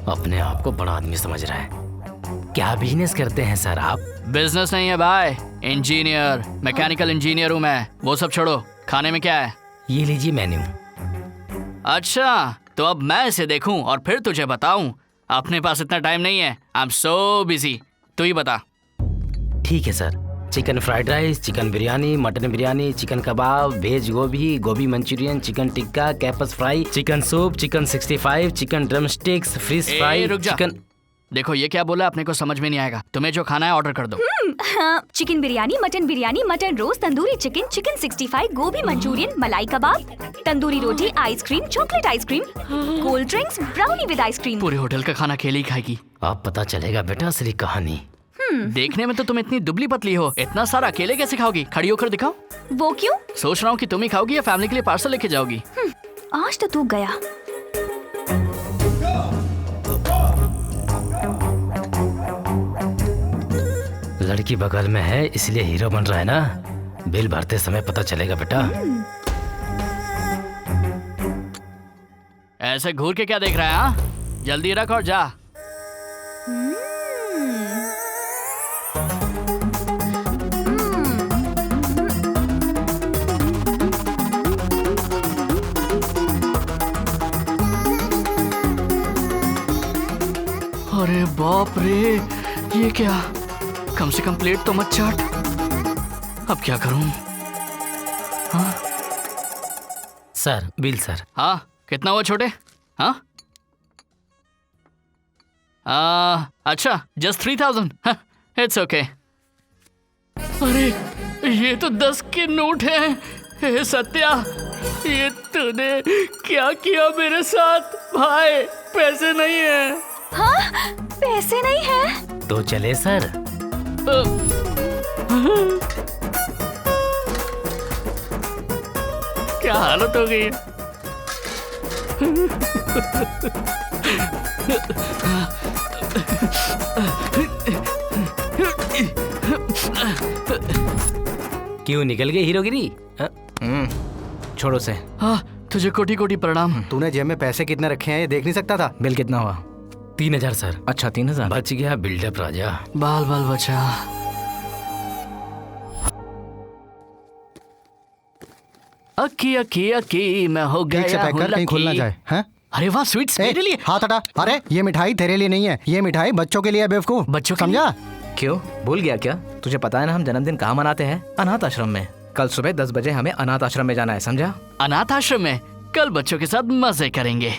अपने आप को बड़ा आदमी समझ रहा है। क्या बिजनेस करते हैं सर आप? बिजनेस नहीं है भाई, इंजीनियर, मैकेनिकल इंजीनियर हूँ मैं। वो सब छोड़ो, खाने में क्या है? ये लीजिए मेन्यू। अच्छा, तो अब मैं इसे देखूं और फिर तुझे बताऊं? अपने पास इतना टाइम नहीं है, आई एम सो बिजी। तू ही बता। ठीक है sir. Chicken fried rice, chicken biryani, mutton biryani, chicken kebab, veg gobi, gobi Manchurian, chicken tikka, कैपस fry, chicken soup, chicken 65, chicken drumsticks, fish fry, रुक जा। चिकन। देखो ये क्या बोला, अपने को समझ में नहीं आएगा। तुम्हें जो खाना है ऑर्डर कर दो। हाँ, chicken biryani, mutton roast, tandoori chicken, chicken 65, gobi Manchurian, malai kebab, tandoori roti, ice cream, chocolate ice cream, cold drinks, brownie with ice cream. पूरे होटल का खाना अकेले ही खाएगी। अब पता चलेगा बेटा असली कहानी। देखने में तो तुम इतनी दुबली पतली हो, इतना सारा अकेले कैसे खाओगी? खड़ी होकर दिखाओ। वो क्यों? सोच रहा हूँ कि तुम ही खाओगी या फैमिली के लिए पार्सल लेके जाओगी। आज तो तू गया। लड़की बगल में है इसलिए हीरो बन रहा है ना। बिल भरते समय पता चलेगा बेटा। ऐसे घूर के क्या देख रहा है? हाँ, जल्दी रख और जा। अरे बाप रे, ये क्या? कम से कम प्लेट तो मत चाट। अब क्या करूं? हाँ? Sir bill sir. हाँ कितना हुआ छोटे? हाँ अच्छा जस्ट 3000। It's okay. अरे ये तो 10 के नोट हैं। हे सत्या, ये तूने क्या किया मेरे साथ? भाई पैसे नहीं है। हाँ पैसे नहीं है तो चले सर। क्या हालत हो गई? क्यों निकल गए हीरोगिरी? छोड़ो से। हाँ तुझे कोटि कोटि प्रणाम। तूने जेब में पैसे कितने रखे हैं ये देख नहीं सकता था? बिल कितना हुआ? 3000 सर। अच्छा 3000। बच गया बिल्डअप राजा। बाल बाल बचा। अक्की अक्की अक्की मैं हो गया ठीक से पैक कर, कहीं खुल ना जाए। हैं? अरे वाह स्वीट्स मेरे लिए। हाथ हटा। अरे ये मिठाई तेरे लिए नहीं है, ये मिठाई बच्चों के लिए है बेवकूफ। बच्चों समझा? क्यों भूल गया क्या? तुझे पता है ना हम जन्मदिन कहाँ मनाते हैं? अनाथ आश्रम में। कल सुबह 10 बजे हमें अनाथ आश्रम में जाना है, समझा? अनाथ आश्रम में कल बच्चों के साथ मजे करेंगे।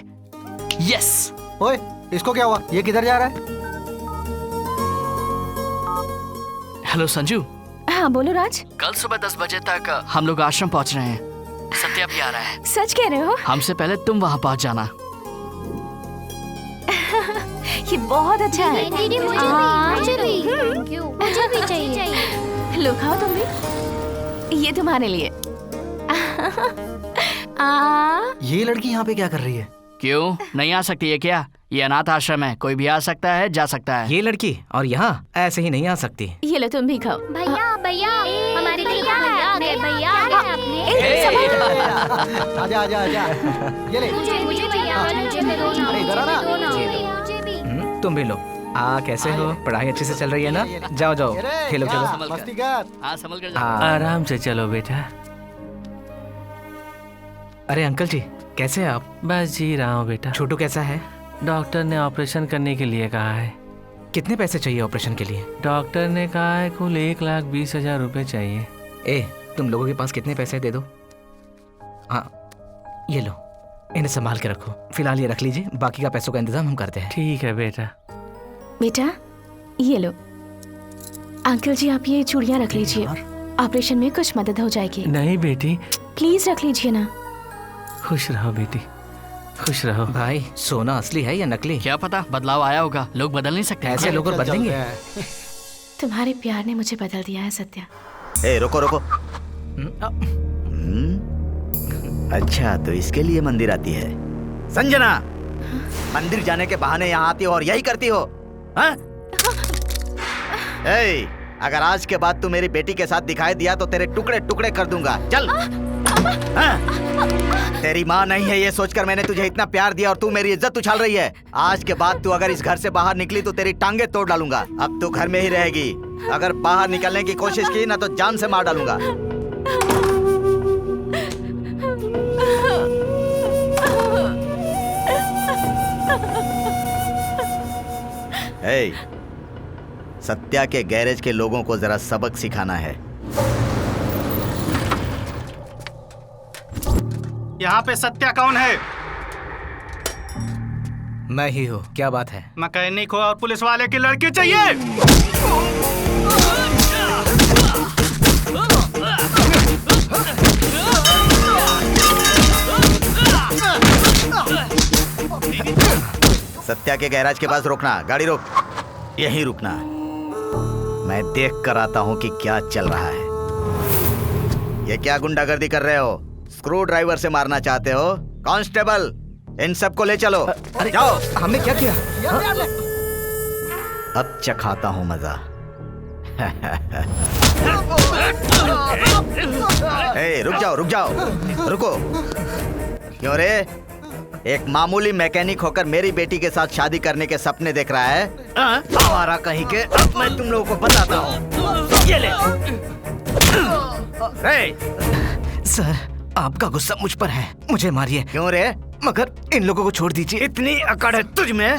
यस। ओए इसको क्या हुआ? ये किधर जा रहा है? हेलो संजू। हाँ बोलो राज। कल सुबह 10 बजे तक हम लोग आश्रम पहुंच रहे हैं। सत्या भी आ रहा है। सच कह रहे हो? हमसे पहले तुम वहाँ पहुंच जाना। ये बहुत अच्छा है। दीदी मुझे भी चाहिए। लो खाओ तुम भी। ये तुम्हारे लिए। ये लड़की यहाँ पे क्या कर रही है? क्यों नहीं आ सकती है क्या? ये अनाथ आश्रम है, कोई भी आ सकता है जा सकता है। ये लड़की और यहाँ ऐसे ही नहीं आ सकती। ये लो तुम भी खाओ। भैया भैया हमारी भैया भैया आजा आजा आजा। ये ले। मुझे भैया अरे इधर आ ना। तुम भी लो। कैसे हो? पढ़ाई अच्छे से चल रही है ना? जाओ जाओ खेलो खेलो। मस्ती कर। हाँ संभल कर। आराम से चलो बेटा। अरे अंकल जी कैसे हैं आप? बस जी रहा हूँ बेटा। छोटू कैसा है? डॉक्टर ने ऑपरेशन करने के लिए कहा है। कितने पैसे चाहिए ऑपरेशन के लिए? डॉक्टर ने कहा है कुल 1,20,000 रुपए चाहिए। ए तुम लोगों के पास कितने पैसे दे दो। हाँ ये लो, इन्हें संभाल के रखो। फिलहाल ये रख लीजिए, बाकी का पैसों का इंतजाम हम करते हैं। ठीक है बेटा। बेटा ये लो। अंकल जी आप ये चूड़ियाँ रख लीजिए, ऑपरेशन में कुछ मदद हो जाएगी। नहीं बेटी प्लीज रख लीजिए ना। खुश रहो बेटी, खुश रहो। भाई सोना असली है या नकली? क्या पता, बदलाव आया होगा, लोग बदल नहीं सकते। ऐसे लोग और बदलेंगे? तुम्हारे प्यार ने मुझे बदल दिया है सत्या। ए रुको रुको। अच्छा तो इसके लिए मंदिर आती है संजना? मंदिर जाने के बहाने यहाँ आती हो और यही करती हो? हाँ? ए, अगर आज के बाद तू मेरी बेटी के साथ दिखाई दिया तो तेरे टुकड़े टुकड़े कर दूंगा। चल। हाँ? तेरी माँ नहीं है ये सोचकर मैंने तुझे इतना प्यार दिया और तू मेरी इज्जत उछाल रही है। आज के बाद तू अगर इस घर से बाहर निकली तो तेरी टांगे तोड़ डालूंगा। अब तू घर में ही रहेगी, अगर बाहर निकलने की कोशिश की ना तो जान से मार डालूंगा। ए, सत्या के गैरेज के लोगों को जरा सबक सिखाना है। यहाँ पे सत्या कौन है? मैं ही हूँ। क्या बात है? मैकेनिक हो और पुलिस वाले की लड़की चाहिए। सत्या के गैराज के पास रोकना, गाड़ी रोक। यहीं रुकना, मैं देख कर आता हूँ कि क्या चल रहा है। ये क्या गुंडागर्दी कर रहे हो? स्क्रू ड्राइवर से मारना चाहते हो? कांस्टेबल इन सबको ले चलो। जाओ। हमने क्या किया? अब चखाता हूँ मजा। ए, रुक जाओ रुको। क्यों रे, एक मामूली मैकेनिक होकर मेरी बेटी के साथ शादी करने के सपने देख रहा है? हमारा कहीं के, अब मैं तुम लोगों को बताता हूँ। ये ले। सर, आपका गुस्सा मुझ पर है, मुझे मारिए। क्यों रे? मगर इन लोगों को छोड़ दीजिए। इतनी अकड़ है तुझ में?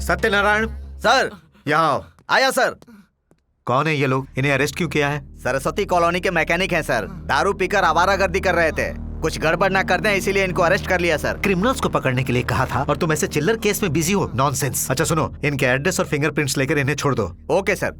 सत्यनारायण सर, यहाँ आओ। आया सर। कौन है ये लोग? इन्हें अरेस्ट क्यों किया है? सरस्वती कॉलोनी के मैकेनिक हैं सर। दारू पीकर आवारागर्दी कर रहे थे, कुछ गड़बड़ ना कर दें इसीलिए इनको अरेस्ट कर लिया सर। क्रिमिनल्स को पकड़ने के लिए कहा था और तुम ऐसे चिल्लर केस में बिजी हो? नॉनसेंस। अच्छा सुनो, इनके एड्रेस और फिंगरप्रिंट्स लेकर इन्हें छोड़ दो। Okay sir.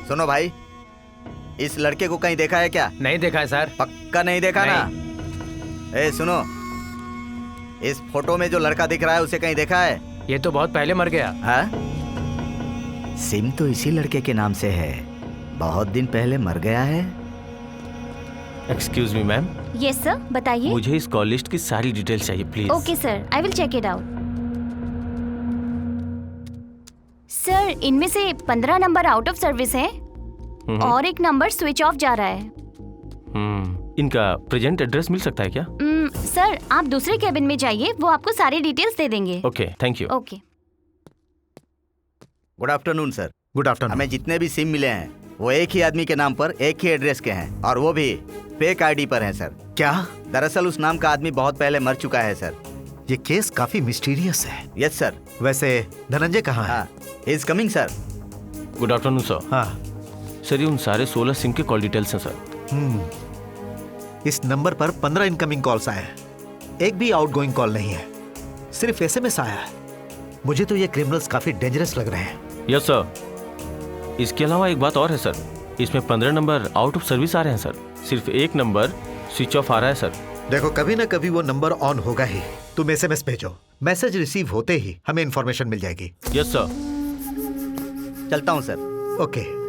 सुनो भाई, इस लड़के को कहीं देखा है क्या? नहीं देखा है सर। पक्का नहीं देखा ना? ए सुनो, इस फोटो में जो लड़का दिख रहा है उसे कहीं देखा है? ये तो बहुत पहले मर गया। हाँ? सिम तो इसी लड़के के नाम से है, बहुत दिन पहले मर गया है। Excuse me ma'am. Yes sir, बताइए। मुझे इस कॉल लिस्ट की सारी डिटेल्स चाहिए please. Okay sir, I will check it out. Sir, इनमें से 15 नंबर आउट ऑफ सर्विस हैं और एक नंबर स्विच ऑफ जा रहा है। इनका प्रेजेंट एड्रेस मिल सकता है क्या? सर, आप दूसरे कैबिन में जाइए, वो आपको सारी डिटेल्स दे देंगे। Okay, thank you. Okay. Good afternoon sir. Good afternoon. हमें जितने भी सिम मिले हैं वो एक ही आदमी के नाम पर एक ही एड्रेस के हैं और वो भी फेक आईडी पर हैं सर। क्या? दरअसल उस नाम का आदमी बहुत पहले मर चुका है सर। ये केस काफी मिस्टीरियस है। Yes sir. वैसे धनंजय कहाँ है? He is coming sir. Good afternoon sir. हाँ सर, ये उन सारे 16 सिम के कॉल डिटेल्स हैं सर। इस नंबर पर 15 इनकमिंग कॉल्स आए हैं, एक भी आउटगोइंग कॉल नहीं है, सिर्फ एसएमएस आया है। मुझे तो ये क्रिमिनल्स काफी डेंजरस लग रहे हैं। Yes sir. इसके अलावा एक बात और है सर, इसमें 15 नंबर आउट ऑफ सर्विस आ रहे हैं सर, सिर्फ एक नंबर स्विच ऑफ आ रहा है सर। देखो, कभी ना कभी वो नंबर ऑन होगा ही। तुम एसएमएस भेजो, मैसेज रिसीव होते ही हमें इन्फॉर्मेशन मिल जाएगी। Yes sir. चलता हूँ सर। ओके।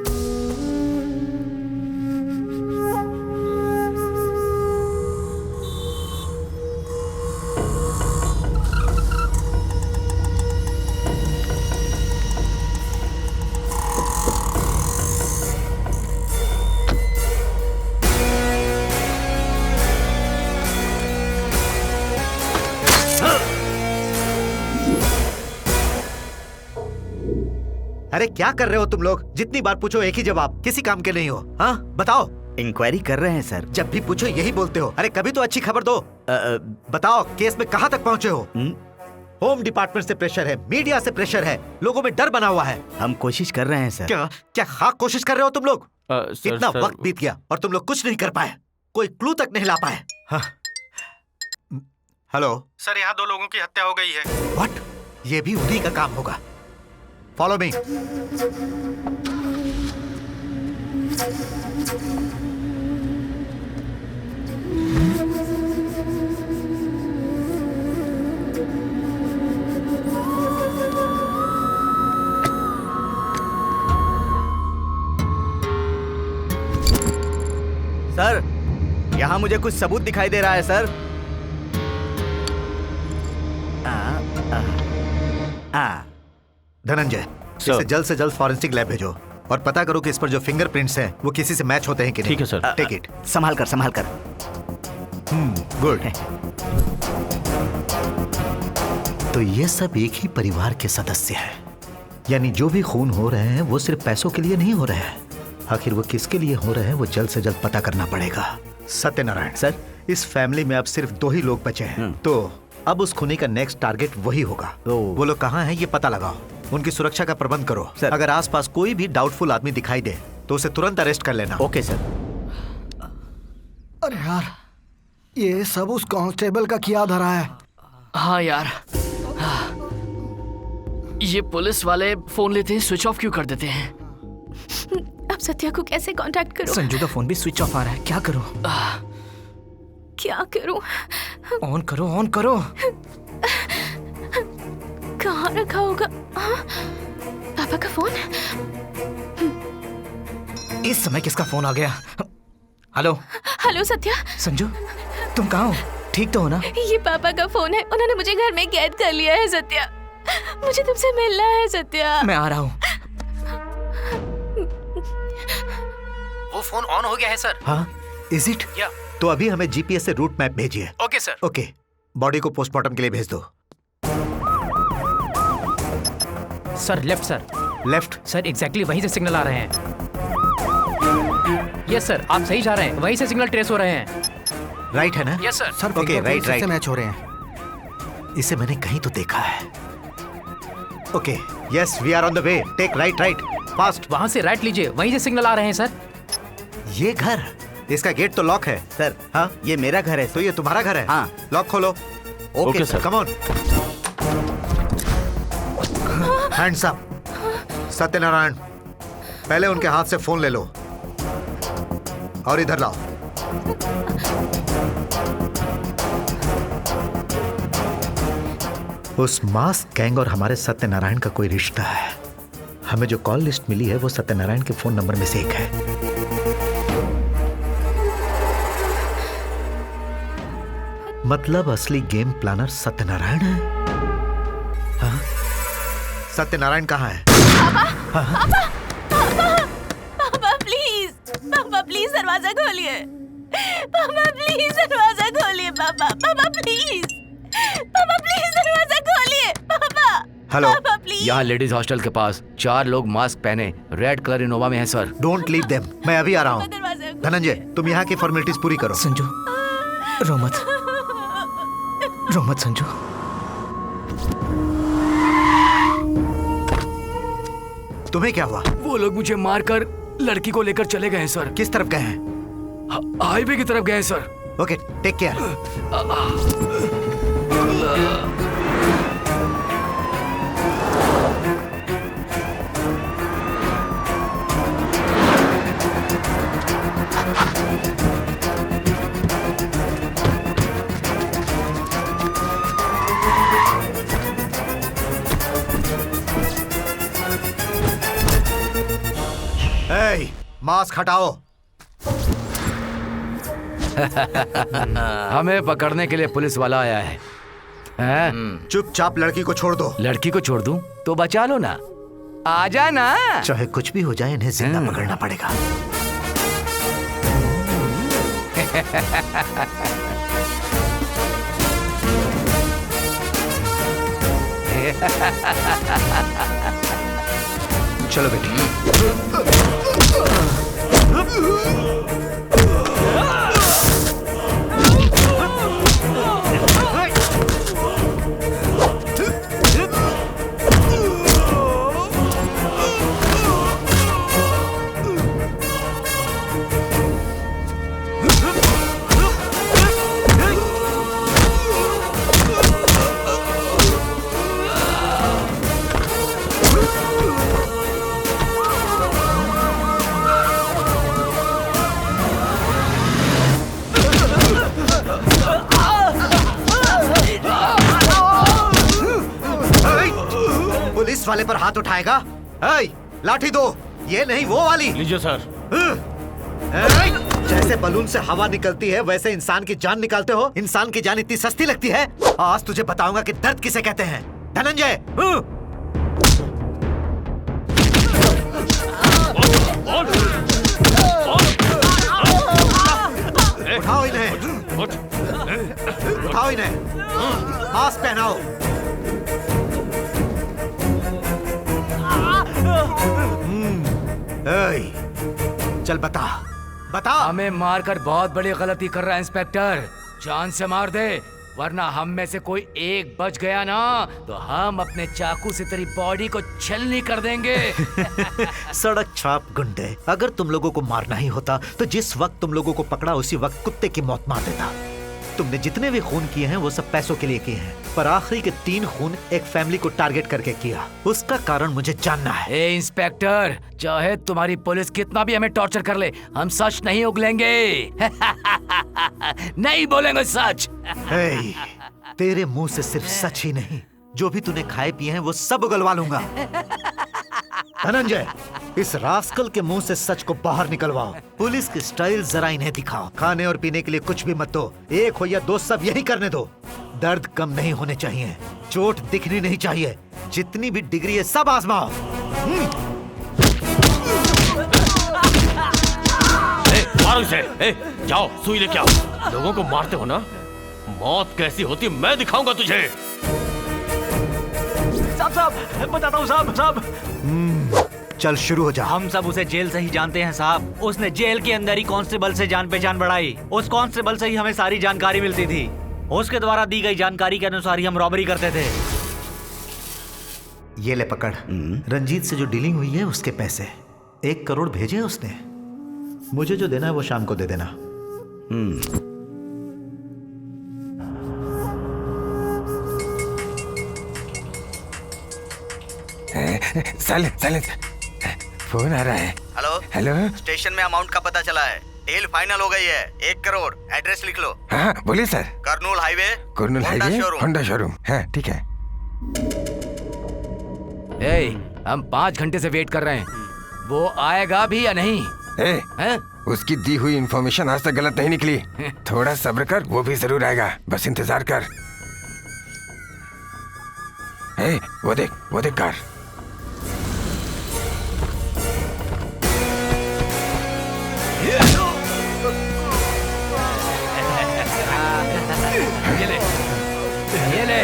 अरे क्या कर रहे हो तुम लोग? जितनी बार पूछो एक ही जवाब, किसी काम के नहीं हो। हाँ बताओ। इंक्वायरी कर रहे हैं सर। जब भी पूछो यही बोलते हो। अरे कभी तो अच्छी खबर दो। बताओ, केस में कहाँ तक पहुँचे हो? होम डिपार्टमेंट से प्रेशर है, मीडिया से प्रेशर है, लोगों में डर बना हुआ है। हम कोशिश कर रहे हैं सर। क्या खाक कोशिश कर रहे हो तुम लोग? इतना वक्त बीत गया और तुम लोग कुछ नहीं कर पाए, कोई क्लू तक नहीं ला पाए। हेलो सर, यहाँ 2 लोगों की हत्या हो गई है। व्हाट? ये भी उन्हीं का काम होगा। Follow me. सर, यहाँ मुझे कुछ सबूत दिखाई दे रहा है सर। धनंजय, इसे जल्द से जल्द फॉरेंसिक लैब भेजो और पता करो कि इस पर जो फिंगरप्रिंट्स हैं वो किसी से मैच होते हैं कि नहीं। ठीक है सर। Take it. संभाल कर। गुड। तो ये सब एक ही परिवार के सदस्य हैं, यानी जो भी खून हो रहे हैं वो सिर्फ पैसों के लिए नहीं हो रहे हैं। आखिर वो किसके लिए हो रहे हैं वो जल्द से जल्द पता करना पड़ेगा। सत्यनारायण सर, इस फैमिली में अब सिर्फ 2 ही लोग बचे हैं, तो अब उस खूनी का नेक्स्ट टारगेट वही होगा। वो लोग कहाँ हैं ये पता लगाओ, उनकी सुरक्षा का प्रबंध करो। अगर आसपास कोई भी डाउटफुल आदमी दिखाई दे तो उसे तुरंत अरेस्ट कर लेना। Okay sir. अरे यार, ये सब उस कांस्टेबल का किया धरा है। हाँ यार, ये पुलिस वाले फोन लेते हैं, स्विच ऑफ क्यों कर देते हैं? अब सत्या को कैसे कांटेक्ट करूं? संजू का फोन भी स्विच ऑफ आ रहा है, क्या करूं? क्या करूं? ऑन करो। कहाँ रखा होगा? हाँ? पापा का फोन? इस समय किसका फोन आ गया? Hello hello Satya. संजू, तुम कहाँ हो? ठीक तो हो ना? ये पापा का फोन है, उन्होंने मुझे घर में कैद कर लिया है सत्या। मुझे तुमसे मिलना है सत्या। मैं आ रहा हूँ। वो फोन ऑन हो गया है सर। हाँ, इज इट? या। तो अभी हमें जीपीएस से रूट मैप भेजिए। Okay sir. ओके, बॉडी को पोस्टमार्टम के लिए भेज दो। Sir left sir. Left? Sir exactly वहीं से सिग्नल आ रहे हैं। यस सर, आप सही जा रहे हैं, वहीं से सिग्नल ट्रेस हो रहे हैं। राइट है ना? Yes sir. Sir okay, right right match हो रहे हैं। इसे मैंने कहीं तो देखा है। Okay, yes, we are on the way. Take right right fast. वहां से राइट लीजिए, वहीं से सिग्नल आ रहे हैं सर। ये घर, इसका गेट तो लॉक है सर। हाँ, ये मेरा घर है। तो ये तुम्हारा घर है? हाँ। लॉक खोलो। Okay sir, come on. Hands up. Satyanarayan, पहले उनके हाथ से फोन ले लो और इधर लाओ। उस मास्क गैंग और हमारे सत्यनारायण का कोई रिश्ता है। हमें जो कॉल लिस्ट मिली है वो सत्यनारायण के फोन नंबर में से एक है। मतलब असली गेम प्लानर सत्यनारायण है। हाँ? सत्यनारायण कहाँ है? पापा, पापा, पापा, पापा प्लीज, पापा प्लीज दरवाजा खोलिए। पापा प्लीज दरवाजा खोलिए। पापा, पापा प्लीज, पापा प्लीज दरवाजा खोलिए। पापा, हेलो, पापा प्लीज। यहाँ लेडीज हॉस्टल के पास 4 लोग मास्क पहने रेड कलर इनोवा में हैं सर। डोंट लीव देम, मैं अभी आ रहा हूँ। धनंजय, तुम यहाँ की फॉर्मेलिटीज पूरी करो। संजू, रो मत, रो मत संजू। तुम्हें क्या हुआ? वो लोग मुझे मारकर लड़की को लेकर चले गए हैं सर। किस तरफ गए हैं? हाईवे की तरफ गए हैं sir. Okay, take care. Mask हटाओ। हमें पकड़ने के लिए पुलिस वाला आया है। चुपचाप लड़की को छोड़ दो। लड़की को छोड़ दूं तो बचा लो ना, आ जाना। चाहे कुछ भी हो जाए, इन्हें जिंदा पकड़ना पड़ेगा। चलो बेटी। पुलिस वाले पर हाथ उठाएगा? लाठी दो, ये नहीं वो वाली। लीजिए सर। जैसे बलून से हवा निकलती है वैसे इंसान की जान निकालते हो। इंसान की जान इतनी सस्ती लगती है? आज तुझे बताऊंगा कि दर्द किसे कहते हैं। धनंजय, उठाओ इन्हें, उठाओ इन्हें, मास्क पहनाओ। चल बता, बता। हमें मारकर बहुत बड़ी गलती कर रहा है इंस्पेक्टर। जान से मार दे, वरना हम में से कोई एक बच गया ना तो हम अपने चाकू से तेरी बॉडी को छलनी कर देंगे। सड़क छाप गुंडे, अगर तुम लोगों को मारना ही होता तो जिस वक्त तुम लोगों को पकड़ा उसी वक्त कुत्ते की मौत मार देता। तुमने जितने भी खून किए हैं वो सब पैसों के लिए किए हैं, पर आखिरी के 3 खून एक फैमिली को टारगेट करके किया। उसका कारण मुझे जानना है। ए इंस्पेक्टर, चाहे तुम्हारी पुलिस कितना भी हमें टॉर्चर कर ले, हम सच नहीं उगलेंगे। नहीं बोलेंगे सच। तेरे मुंह से सिर्फ सच ही नहीं जो भी तूने खाए पिए हैं वो सब उगलवा लूंगा। धनंजय, इस रास्कल के मुंह से सच को बाहर निकलवाओ। पुलिस की स्टाइल जरा इन्हें दिखाओ। खाने और पीने के लिए कुछ भी मत दो, एक हो या दो, सब यही करने दो। दर्द कम नहीं होने चाहिए, चोट दिखनी नहीं चाहिए। जितनी भी डिग्री है सब आजमाओ। मारो इसे। जाओ सुई लेके आओ। लोगों को मारते हो ना, मौत कैसी होती मैं दिखाऊंगा तुझे। साहब बताता हूँ साहब। चल शुरू हो जा। हम सब उसे जेल से ही जानते हैं साहब। उसने जेल के अंदर ही कांस्टेबल से जान पहचान बढ़ाई। उस कांस्टेबल से ही हमें सारी जानकारी मिलती थी। उसके द्वारा दी गई जानकारी के अनुसार ही हम रॉबरी करते थे। ये ले पकड़। रंजीत से जो डीलिंग हुई है उसके पैसे 1 करोड़ भेजे उसने। मुझे जो देना है वो शाम को दे देना। साइलेंस, फोन आ रहा है। हेलो हेलो, स्टेशन में अमाउंट का पता चला है। डील फाइनल हो गई है। 1 करोड़। एड्रेस लिख लो। हाँ बोलिए sir. Kurnool highway, Honda showroom. हाँ ठीक है। हम 5 घंटे से वेट कर रहे हैं, वो आएगा भी या नहीं? उसकी दी हुई इंफॉर्मेशन आज तक गलत नहीं निकली। थोड़ा सब्र कर, वो भी जरूर आएगा, बस इंतजार कर। वो देख कार। ये ले।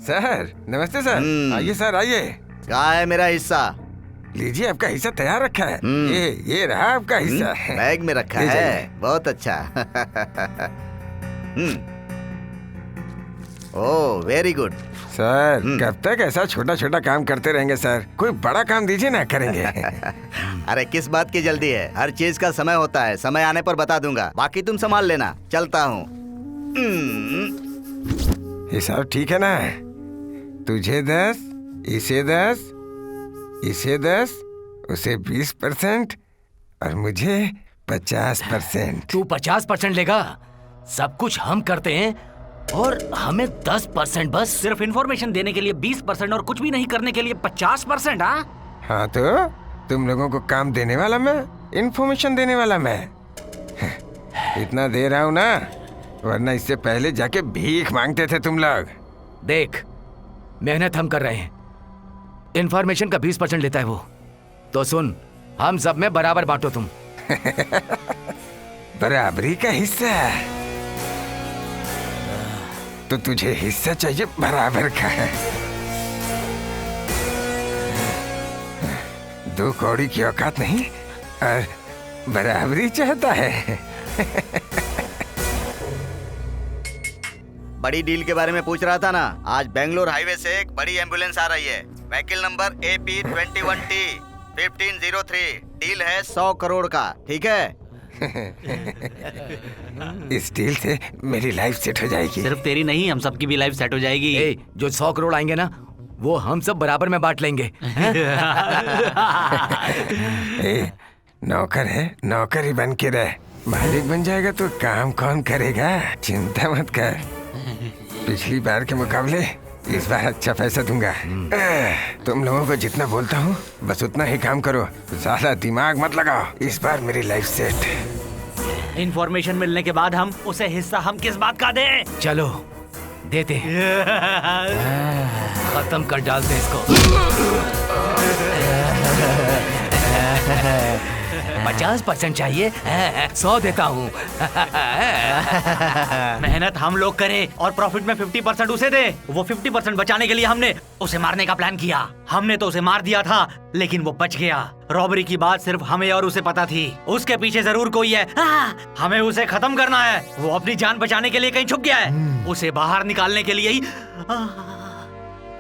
सर नमस्ते सर। आइए सर आइए। कहाँ है मेरा हिस्सा? लीजिए आपका हिस्सा तैयार रखा है। ये रहा आपका हिस्सा। बैग में रखा है, बहुत अच्छा। Oh very good. सर कब तक ऐसा छोटा छोटा काम करते रहेंगे सर? कोई बड़ा काम दीजिए ना, करेंगे। अरे किस बात की जल्दी है? हर चीज का समय होता है, समय आने पर बता दूंगा। बाकी तुम संभाल लेना, चलता हूँ। हिसाब ठीक है ना? तुझे 10, इसे 10, इसे 10, उसे 20% और मुझे 50%। तू 50% लेगा? सब कुछ हम करते हैं और हमें 10% बस। सिर्फ इंफॉर्मेशन देने के लिए 20% और कुछ भी नहीं करने के लिए 50%। हाँ तो तुम लोगों को काम देने वाला मैं, इंफॉर्मेशन देने वाला मैं। इतना दे रहा हूँ ना, वरना इससे पहले जाके भीख मांगते थे तुम लोग। देख, मेहनत हम कर रहे हैं, इंफॉर्मेशन का 20% लेता है वो। तो सुन, हम सब में बराबर बांटो तुम। बराबरी का हिस्सा? तो तुझे हिस्सा चाहिए बराबर का। 2 कौड़ी की औकात नहीं और बराबरी चाहता है। बड़ी डील के बारे में पूछ रहा था ना। आज बेंगलोर हाईवे से एक बड़ी एम्बुलेंस आ रही है। Vehicle number AP21T 1503। डील है 100 करोड़ का, ठीक है? इस डील से मेरी लाइफ सेट हो जाएगी। सिर्फ तेरी नहीं, हम सबकी भी लाइफ सेट हो जाएगी। जो 100 करोड़ आएंगे ना, वो हम सब बराबर में बांट लेंगे। नौकर है, नौकर ही बन के रह। मालिक बन जाएगा तो काम कौन करेगा? चिंता मत कर। पिछली बार के मुकाबले इस बार अच्छा पैसा दूंगा। तुम लोगों को जितना बोलता हूँ बस उतना ही काम करो, ज्यादा दिमाग मत लगाओ। इस बार मेरी लाइफ सेट। इंफॉर्मेशन मिलने के बाद हम उसे हिस्सा हम किस बात का दें? चलो देते हैं। खत्म कर डालते हैं इसको। 50% चाहिए, 100 देता हूँ। मेहनत हम लोग करें और प्रॉफिट में 50% उसे दे। वो 50% बचाने के लिए हमने उसे मारने का प्लान किया। हमने तो उसे मार दिया था, लेकिन वो बच गया। रॉबरी की बात सिर्फ हमें और उसे पता थी। उसके पीछे जरूर कोई है। हमें उसे खत्म करना है। वो अपनी जान बचाने के लिए कहीं छुप गया है। उसे बाहर निकालने के लिए ही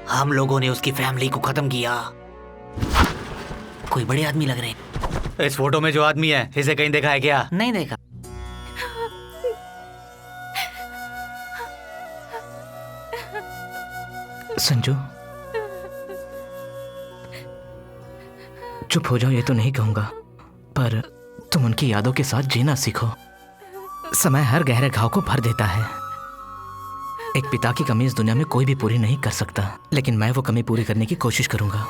हम लोगों ने उसकी फैमिली को खत्म किया। कोई बड़े आदमी लग रहे हैं। इस फोटो में जो आदमी है, इसे कहीं देखा है क्या? नहीं देखा। संजू, चुप हो जाओ ये तो नहीं कहूंगा, पर तुम उनकी यादों के साथ जीना सीखो। समय हर गहरे घाव को भर देता है। एक पिता की कमी इस दुनिया में कोई भी पूरी नहीं कर सकता, लेकिन मैं वो कमी पूरी करने की कोशिश करूंगा।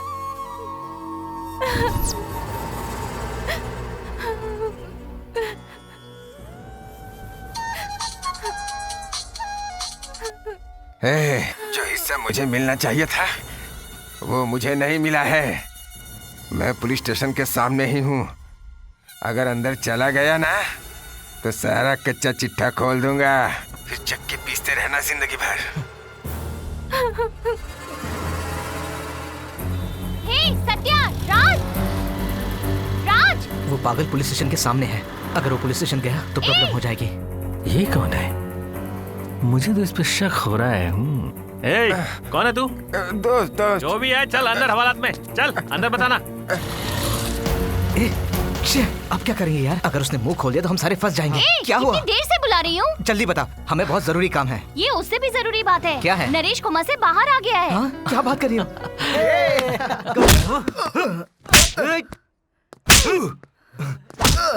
जो हिस्सा मुझे मिलना चाहिए था वो मुझे नहीं मिला है। मैं पुलिस स्टेशन के सामने ही हूँ। अगर अंदर चला गया ना तो सारा कच्चा चिट्ठा खोल दूंगा, फिर चक्की पीसते रहना जिंदगी भर। हे सत्या, राज, राज। वो पागल पुलिस स्टेशन के सामने है। अगर वो पुलिस स्टेशन गया तो प्रॉब्लम हो जाएगी। ये कौन है? मुझे तो इस पे शक हो रहा है। कौन है तू? दोस्त। जो भी है चल अंदर हवालात में, चल अंदर बताना। अब क्या करेंगे यार? अगर उसने मुंह खोल दिया तो हम सारे फंस जाएंगे। क्या हुआ? इतनी देर से बुला रही हूँ। जल्दी बता, हमें बहुत जरूरी काम है। ये उससे भी जरूरी बात है। क्या है? नरेश कोमा से बाहर आ गया है। क्या बात कर रही हो?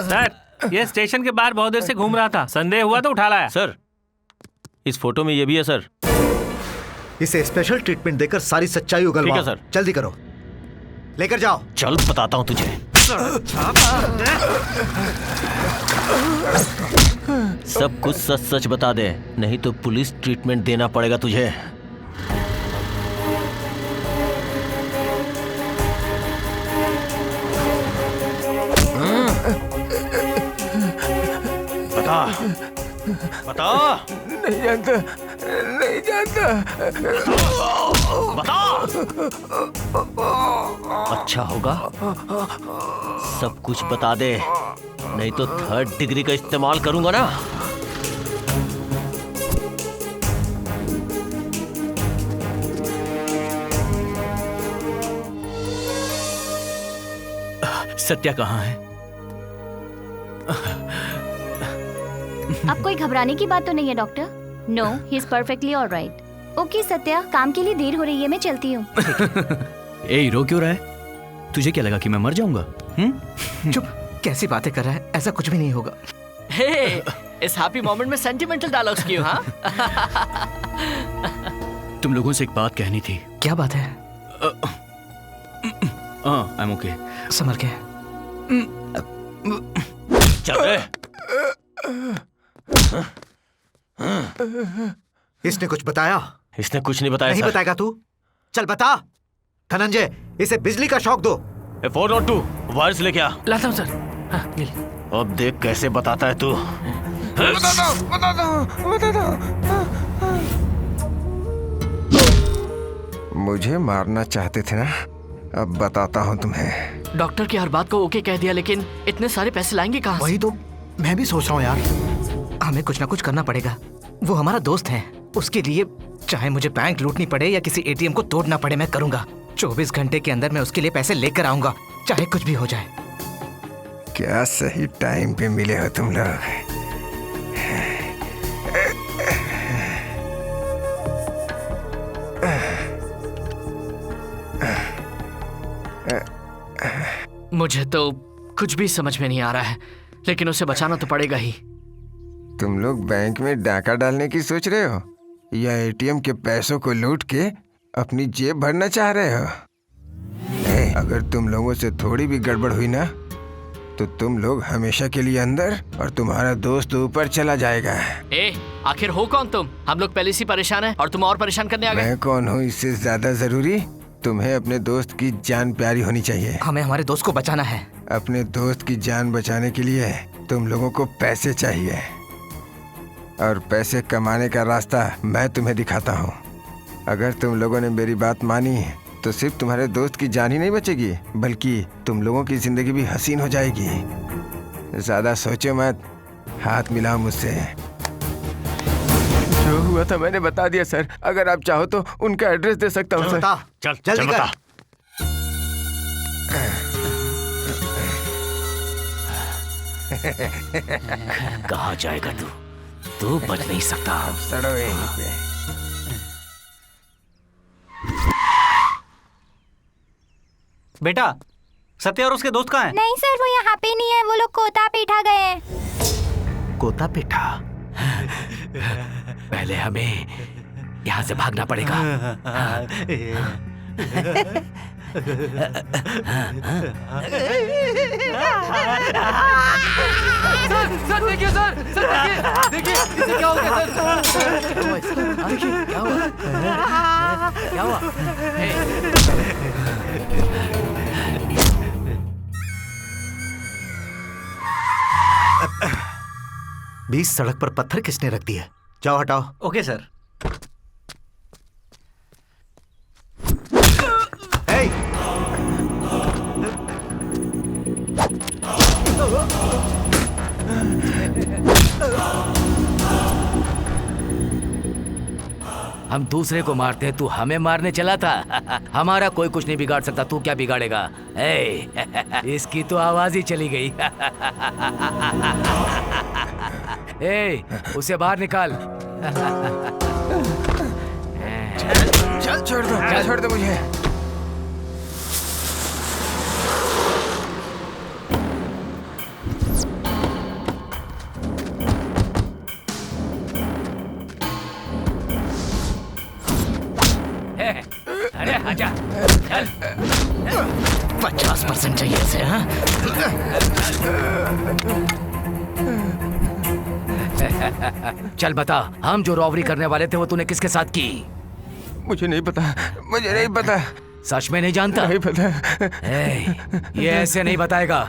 सर, ये स्टेशन के बाहर बहुत देर से घूम रहा था, संदेह हुआ तो उठा लाया। सर, इस फोटो में ये भी है सर। इसे स्पेशल ट्रीटमेंट देकर सारी सच्चाई उगलवाओ। ठीक है सर। जल्दी करो, लेकर जाओ। चल बताता हूँ तुझे। सब कुछ सच सच बता दे, नहीं तो पुलिस ट्रीटमेंट देना पड़ेगा तुझे। बता बता। नहीं जानता, नहीं जानता। बता। अच्छा होगा सब कुछ बता दे, नहीं तो 3rd डिग्री का इस्तेमाल करूंगा ना। सत्या कहाँ है? अब कोई घबराने की बात तो नहीं है doctor? No, he is perfectly alright. Okay Satya, काम के लिए देर हो रही है, मैं चलती हूँ। ए, रो क्यों रहा है? तुझे क्या लगा कि मैं मर जाऊंगा? चुप, कैसी बातें कर रहा है? ऐसा कुछ भी नहीं होगा। हे, इस हैप्पी मोमेंट में सेंटिमेंटल डायलॉग्स क्यों? हाँ? तुम लोगों से एक बात कहनी थी। क्या बात है? I am okay. संभल के। चल रे। इसने कुछ बताया? इसने कुछ नहीं बताया। नहीं सर। बताएगा तू? चल बता। धनंजय, इसे बिजली का शॉक दो। 402 वायर्स लेके आ। लाता हूँ सर। हाँ, अब देख कैसे बताता है तू। बता दो। मुझे मारना चाहते थे ना, अब बताता हूँ तुम्हें। डॉक्टर की हर बात को ओके कह दिया, लेकिन इतने सारे पैसे लाएंगे कहाँ से? वही तो मैं भी सोच रहा हूँ यार। हमें कुछ ना कुछ करना पड़ेगा। वो हमारा दोस्त है, उसके लिए चाहे मुझे बैंक लूटनी पड़े या किसी एटीएम को तोड़ना पड़े, मैं करूंगा। 24 घंटे के अंदर मैं उसके लिए पैसे लेकर आऊंगा, चाहे कुछ भी हो जाए। क्या सही टाइम पे मिले हो तुम लोग। मुझे तो कुछ भी समझ में नहीं आ रहा है, लेकिन उसे बचाना तो पड़ेगा ही। तुम लोग बैंक में डाका डालने की सोच रहे हो या एटीएम के पैसों को लूट के अपनी जेब भरना चाह रहे हो? अगर तुम लोगों से थोड़ी भी गड़बड़ हुई ना तो तुम लोग हमेशा के लिए अंदर और तुम्हारा दोस्त ऊपर चला जाएगा। आखिर हो कौन तुम? हम लोग पहले से परेशान हैं और तुम और परेशान करने आ गए। मैं कौन हूँ इससे ज्यादा जरूरी तुम्हें अपने दोस्त की जान प्यारी होनी चाहिए। हमें हमारे दोस्त को बचाना है। अपने दोस्त की जान बचाने के लिए तुम लोगों को पैसे चाहिए, और पैसे कमाने का रास्ता मैं तुम्हें दिखाता हूँ। अगर तुम लोगों ने मेरी बात मानी तो सिर्फ तुम्हारे दोस्त की जान ही नहीं बचेगी, बल्कि तुम लोगों की जिंदगी भी हसीन हो जाएगी। ज्यादा सोचो मत, हाथ मिलाओ मुझसे। जो हुआ था मैंने बता दिया सर। अगर आप चाहो तो उनका एड्रेस दे सकता हूँ सर। चल जल्दी बता। कहाँ जाएगा तू बच नहीं सकता। सड़ो यहीं पे। बेटा सत्य और उसके दोस्त कहाँ हैं? नहीं सर, वो यहाँ पे नहीं है, वो लोग कोता पीठा गए हैं। कोता पेठा? पहले हमें यहाँ से भागना पड़ेगा। सर देखिए सर देखिए इसे क्या हो गया सर? देखिए क्या हुआ? क्या हुआ? 20 सड़क पर पत्थर किसने रख दिया? जाओ हटाओ। Okay sir. हम दूसरे को मारते हैं, तू हमें मारने चला था। हमारा कोई कुछ नहीं बिगाड़ सकता, तू क्या बिगाड़ेगा? इसकी तो आवाज ही चली गई। उसे बाहर निकाल। चल छोड़ दो मुझे। अरे आजा, चल। 50% चाहिए इसे, हाँ? चल बता, हम जो रॉबरी करने वाले थे वो तूने किसके साथ की? मुझे नहीं पता। सच में नहीं जानता? नहीं पता। ये ऐसे नहीं बताएगा।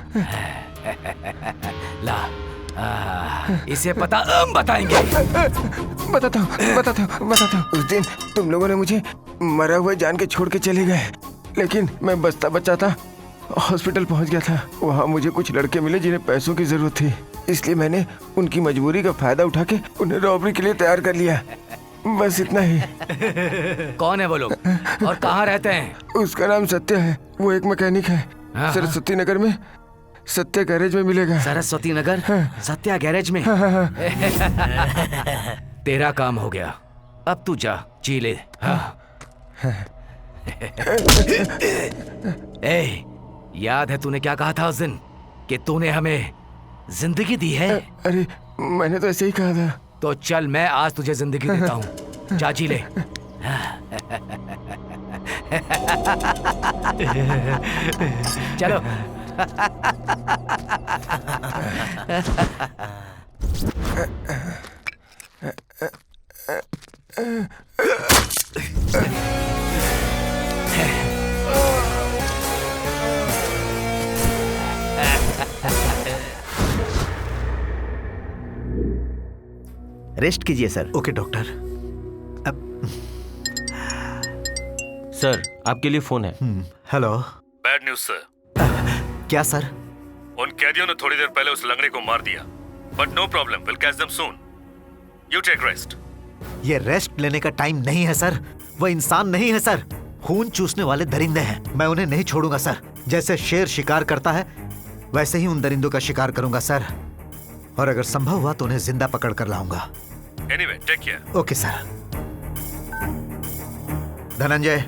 ला, इसे पता, हम बताएंगे। बताता हूँ। उस दिन तुम लोगों ने मुझे मरा हुआ जान के छोड़ के चले गए, लेकिन मैं बचता बचाता हॉस्पिटल पहुंच गया था। वहाँ मुझे कुछ लड़के मिले जिन्हें पैसों की जरूरत थी, इसलिए मैंने उनकी मजबूरी का फायदा उठा के उन्हें रॉबरी के लिए तैयार कर लिया। बस इतना ही। कौन है वो लोग और कहाँ रहते हैं? उसका नाम सत्य है, वो एक मैकेनिक है। सरस्वती नगर में सत्या गैरेज में मिलेगा। सरस्वती नगर? सत्या गैरेज में? तेरा काम हो गया, अब तू जा, जी ले। याद है तूने क्या कहा था उस दिन कि तूने हमें जिंदगी दी है? अरे मैंने तो ऐसे ही कहा था। तो चल, मैं आज तुझे जिंदगी देता हूँ, जा जी ले। चलो। रेस्ट कीजिए सर। Okay doctor. सर आपके लिए फोन है। हेलो। Bad news sir. क्या सर? उन कैदियों ने थोड़ी देर पहले उस लंगड़े को मार दिया, but no problem, will catch them soon. You take rest. ये रेस्ट लेने का टाइम नहीं है सर, वो इंसान नहीं है सर, खून चूसने वाले दरिंदे हैं। मैं उन्हें नहीं छोड़ूंगा सर। जैसे शेर शिकार करता है वैसे ही उन दरिंदों का शिकार करूंगा सर, और अगर संभव हुआ तो उन्हें जिंदा पकड़ कर लाऊंगा। Anyway, take care. Okay sir. Dhananjay.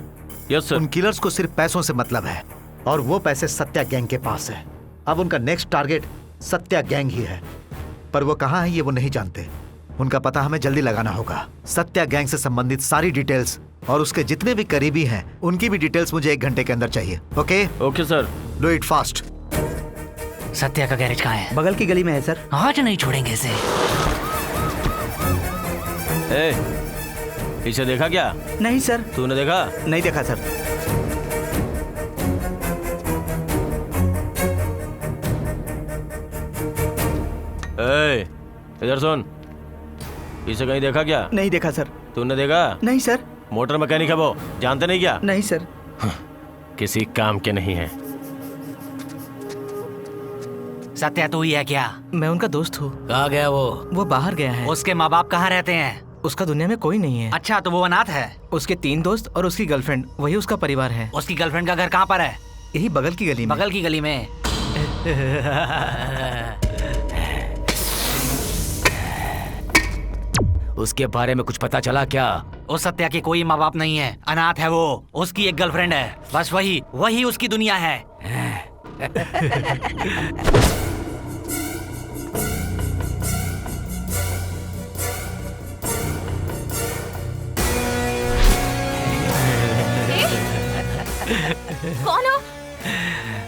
Yes sir. उन किलर्स को सिर्फ पैसों से मतलब है, और वो पैसे सत्या गैंग के पास है। अब उनका नेक्स्ट टारगेट सत्या गैंग ही है, पर वो कहाँ है ये वो नहीं जानते। उनका पता हमें जल्दी लगाना होगा। सत्या गैंग से संबंधित सारी डिटेल्स और उसके जितने भी करीबी हैं उनकी भी डिटेल्स मुझे 1 घंटे के अंदर चाहिए। Okay? Okay sir. Do it fast. Satya का गैरेज कहाँ है? बगल की गली में है सर। आज नहीं छोड़ेंगे इसे। इसे देखा क्या? नहीं सर। तूने देखा? नहीं देखा सर। इधर सुन, इसे कहीं देखा क्या? नहीं देखा सर। तूने देखा? नहीं सर। मोटर मैकेनिक है वो, जानते नहीं क्या? नहीं सर। किसी काम के नहीं है। सत्या तू ही है क्या? मैं उनका दोस्त हूँ। कहाँ गया वो? वो बाहर गया है। उसके माँ बाप कहाँ रहते हैं? उसका दुनिया में कोई नहीं है। अच्छा, तो वो अनाथ है? उसके 3 दोस्त और उसकी गर्लफ्रेंड, वही उसका परिवार है। उसकी गर्लफ्रेंड का घर कहाँ पर है? यही बगल की गली में। बगल की गली में। उसके बारे में कुछ पता चला क्या? उस सत्या के कोई माँ बाप नहीं है, अनाथ है वो। उसकी एक गर्लफ्रेंड है, बस वही उसकी दुनिया है।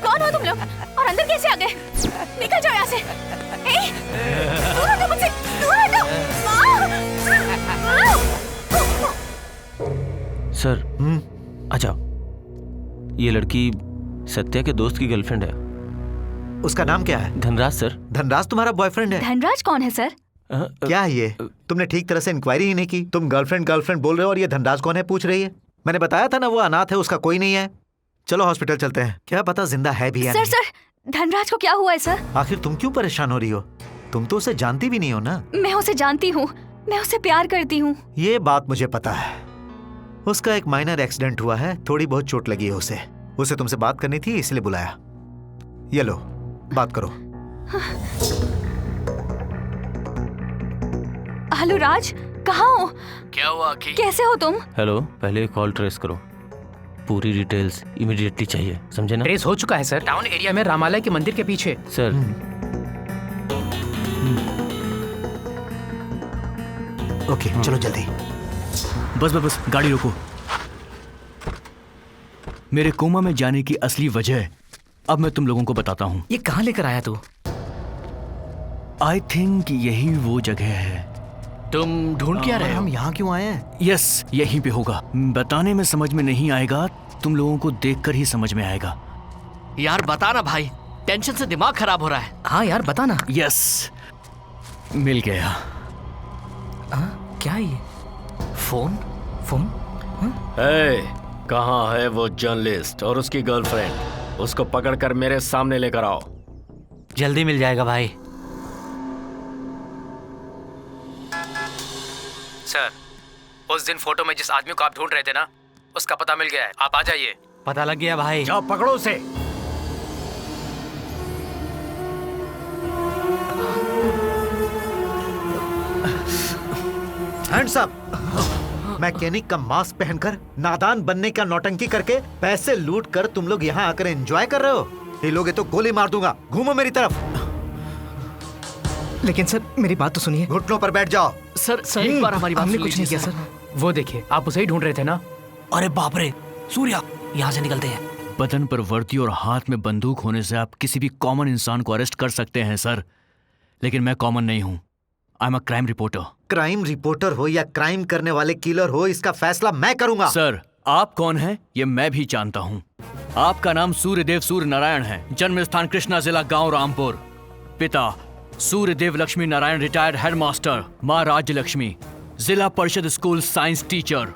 कौन हो तुम लोग और अंदर कैसे आ गए? निकल जाओ यहाँ से। दूर हटो मुझसे, दूर हटो। सर आ जाओ। ये लड़की सत्या के दोस्त की गर्लफ्रेंड है। उसका नाम क्या है? धनराज सर। धनराज तुम्हारा बॉयफ्रेंड है? धनराज कौन है सर? क्या है ये? तुमने ठीक तरह से इंक्वायरी ही नहीं की। तुम गर्लफ्रेंड बोल रहे हो और ये धनराज कौन है पूछ रही है। मैंने बताया था ना वो अनाथ है, उसका कोई नहीं है। चलो हॉस्पिटल चलते हैं, क्या पता जिंदा है भी या नहीं। सर धनराज को क्या हुआ है सर? आखिर तुम क्यों परेशान हो रही हो? तुम तो उसे जानती भी नहीं हो ना। मैं उसे जानती हूँ, मैं उसे प्यार करती हूँ। ये बात मुझे पता है। उसका एक माइनर एक्सीडेंट हुआ है, थोड़ी बहुत चोट लगी है उसे तुमसे बात करनी थी इसलिए बुलाया। ये लो बात करो। हेलो राज, कहाँ हो? क्या हुआ आखी? कैसे हो तुम? हेलो, पहले कॉल ट्रेस करो। पूरी डिटेल्स इमीडिएटली चाहिए, समझे ना? ट्रेस हो चुका है सर, टाउन एरिया में रामालय के मंदिर के पीछे। सर ओके चलो जल्दी। बस गाड़ी रोको। मेरे कोमा में जाने की असली वजह अब मैं तुम लोगों को बताता हूँ। ये कहाँ लेकर आया तू? आई थिंक यही वो जगह है। तुम ढूंढ क्या रहे हो? हम यहाँ क्यों आए हैं? यस, यहीं पे होगा। बताने में समझ में नहीं आएगा, तुम लोगों को देखकर ही समझ में आएगा। यार बता ना भाई, टेंशन से दिमाग खराब हो रहा है। हाँ यार बता ना। यस, मिल गया। क्या ये? फोन? कहाँ है वो जर्नलिस्ट और उसकी गर्लफ्रेंड? उसको पकड़कर मेरे सामने लेकर आओ। जल्दी मिल जाएगा भाई। सर, उस दिन फोटो में जिस आदमी को आप ढूंढ रहे थे ना, उसका पता मिल गया है, आप आ जाइए। पता लग गया भाई। जाओ पकड़ो उसे। Hands up. मैकेनिक का मास्क पहनकर नादान बनने का नौटंकी करके पैसे लूट कर तुम लोग यहाँ आकर एंजॉय कर रहे हो। ये लोगे तो गोली मार दूंगा, घूमो मेरी तरफ। लेकिन सर मेरी बात तो सुनिए। घुटनों पर बैठ जाओ। सर एक बार हमारी बात हमने सुन कुछ नहीं लीजिए किया सर। वो देखिए, आप उसे ही ढूंढ रहे थे ना? अरे बाप रे, सूर्या, यहाँ से निकलते हैं। बदन पर वर्दी और हाथ में बंदूक होने से आप किसी भी कॉमन इंसान को अरेस्ट कर सकते हैं सर, लेकिन मैं कॉमन नहीं हूँ। I am a crime reporter. Crime reporter हो या क्राइम करने वाले किलर हो, इसका फैसला मैं करूंगा। सर आप कौन हैं ये मैं भी जानता हूँ। आपका नाम सूर्यदेव सूर्य नारायण है। जन्म स्थान कृष्णा जिला गांव रामपुर। पिता सूर्यदेव लक्ष्मी नारायण, रिटायर्ड हेडमास्टर। माँ Rajya Lakshmi, Zila Parishad school science teacher.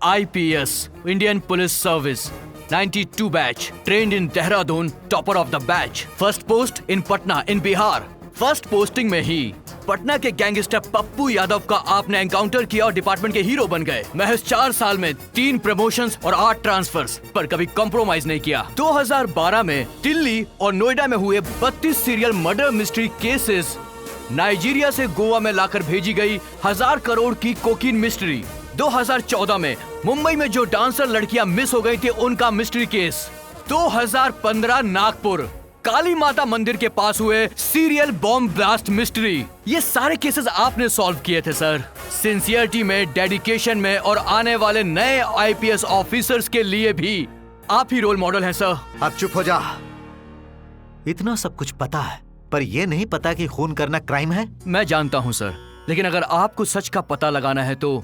IPS, Indian police service, 92 batch, trained in Dehradun, topper of the batch. First post in Patna in Bihar. First posting में ही पटना के गैंगस्टर पप्पू यादव का आपने एनकाउंटर किया और डिपार्टमेंट के हीरो बन गए। महज 4 साल में 3 प्रमोशंस और 8 ट्रांसफर्स, पर कभी कॉम्प्रोमाइज नहीं किया। 2012 में दिल्ली और नोएडा में हुए 32 serial murder mystery cases, Nigeria से गोवा में लाकर भेजी गई 1000 करोड़ की कोकीन मिस्ट्री। 2014 में मुंबई में जो डांसर लड़कियां मिस हो गई थी उनका मिस्ट्री केस। 2015 नागपुर काली माता मंदिर के पास हुए सीरियल बॉम्ब ब्लास्ट मिस्ट्री। ये सारे केसेस आपने सॉल्व किए थे सर। सिंसियरिटी में, डेडिकेशन में और आने वाले नए IPS ऑफिसर्स के लिए भी आप ही रोल मॉडल हैं सर। अब चुप हो जा। इतना सब कुछ पता है, पर यह नहीं पता कि खून करना क्राइम है। मैं जानता हूं सर, लेकिन अगर आपको सच का पता लगाना है तो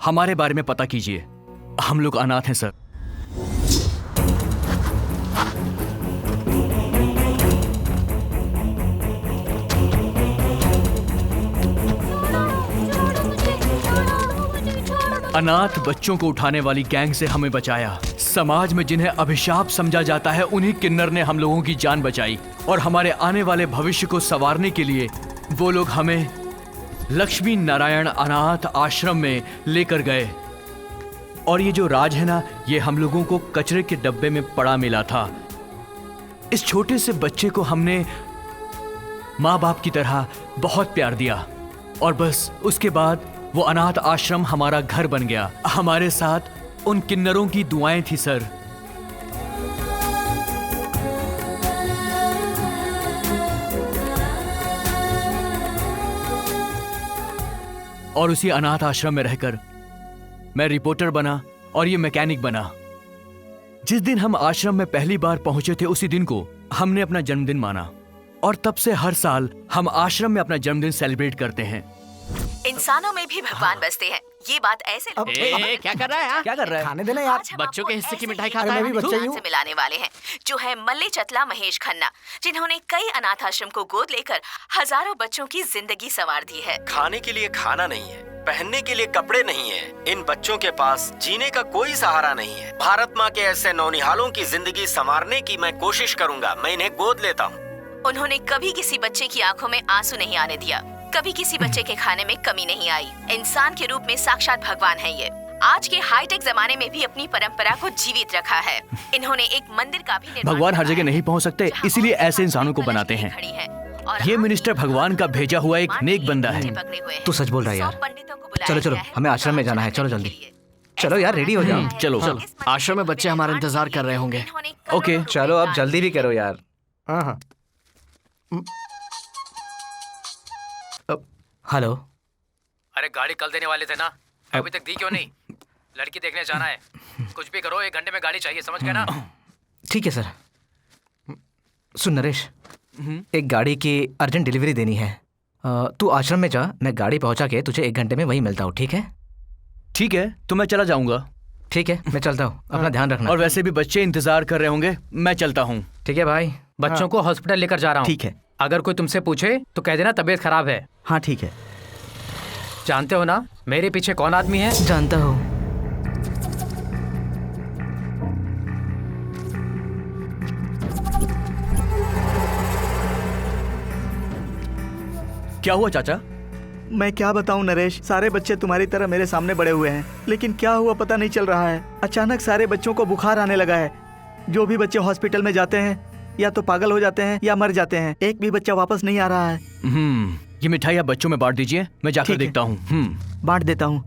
हमारे बारे में पता कीजिए। हम लोग अनाथ हैं सर। अनाथ बच्चों को उठाने वाली गैंग से हमें बचाया। समाज में जिन्हें अभिशाप समझा जाता है, उन्हीं किन्नर ने हम लोगों की जान बचाई और हमारे आने वाले भविष्य को संवारने के लिए वो लोग हमें लक्ष्मी नारायण अनाथ आश्रम में लेकर गए। और ये जो राज है ना, ये हम लोगों को कचरे के डब्बे में पड़ा मिला था। इस छोटे से बच्चे को हमने माँ बाप की तरह बहुत प्यार दिया और बस उसके बाद वो अनाथ आश्रम हमारा घर बन गया। हमारे साथ उन किन्नरों की दुआएं थी सर। और उसी अनाथ आश्रम में रहकर मैं रिपोर्टर बना और ये मैकेनिक बना। जिस दिन हम आश्रम में पहली बार पहुंचे थे उसी दिन को हमने अपना जन्मदिन माना और तब से हर साल हम आश्रम में अपना जन्मदिन सेलिब्रेट करते हैं। इंसानों में भी भगवान बसते हैं, ये बात ऐसे क्या कर रहा है यार? क्या कर रहा है? खाने देना यार। बच्चों के हिस्से की मिठाई खाता अरे है। मैं भी बच्चा ही हूँ। से मिलाने वाले हैं जो है मल्ले चतला महेश खन्ना, जिन्होंने कई अनाथ आश्रम को गोद लेकर हजारों बच्चों की जिंदगी संवार दी है। खाने के लिए खाना नहीं है, पहनने के लिए कपड़े नहीं है, इन बच्चों के पास जीने का कोई सहारा नहीं है। भारत माँ के ऐसे नौनिहालों की जिंदगी संवारने की मैं कोशिश करूँगा। मैं इन्हें गोद लेता हूँ। उन्होंने कभी किसी बच्चे की आंखों में आंसू नहीं आने दिया, कभी किसी बच्चे के खाने में कमी नहीं आई। इंसान के रूप में साक्षात भगवान है ये। आज के हाईटेक जमाने में भी अपनी परंपरा को जीवित रखा है। इन्होंने एक मंदिर का भी निर्माण भगवान हर जगह नहीं पहुंच सकते, इसीलिए ऐसे इंसानों को बनाते हैं। ये मिनिस्टर भगवान का भेजा हुआ एक नेक बंदा है। तू सच बोल रहा है यार। चलो चलो, हमें आश्रम में जाना है। चलो जल्दी चलो यार, रेडी हो जाओ। चलो आश्रम में बच्चे हमारा इंतजार कर रहे होंगे। ओके चलो अब जल्दी भी करो यार। हाँ। हेलो। अरे गाड़ी कल देने वाले थे ना, अभी तक दी क्यों नहीं? लड़की देखने जाना है, कुछ भी करो, 1 घंटे में गाड़ी चाहिए, समझ गए ना? ठीक है सर। सुन नरेश, एक गाड़ी की अर्जेंट डिलीवरी देनी है। तू आश्रम में जा, मैं गाड़ी पहुंचा के तुझे 1 घंटे में वहीं मिलता हूँ, ठीक है? ठीक है, तो मैं चला जाऊंगा। ठीक है, मैं चलता हूँ, अपना ध्यान रखना। और वैसे भी बच्चे इंतजार कर रहे होंगे, मैं चलता हूँ। ठीक है भाई। बच्चों को हॉस्पिटल लेकर जा रहा हूँ। ठीक है। अगर कोई तुमसे पूछे तो कह देना तबीयत खराब है। हाँ ठीक है। जानते हो ना मेरे पीछे कौन आदमी है? जानता हूँ। क्या हुआ चाचा? मैं क्या बताऊं नरेश, सारे बच्चे तुम्हारी तरह मेरे सामने बड़े हुए हैं, लेकिन क्या हुआ पता नहीं चल रहा है। अचानक सारे बच्चों को बुखार आने लगा है। जो भी बच्चे हॉस्पिटल में जाते हैं या तो पागल हो जाते हैं या मर जाते हैं। एक भी बच्चा वापस नहीं आ रहा है। ये मिठाई आप बच्चों में बांट दीजिए, मैं जाकर देखता हूँ। बांट देता हूँ।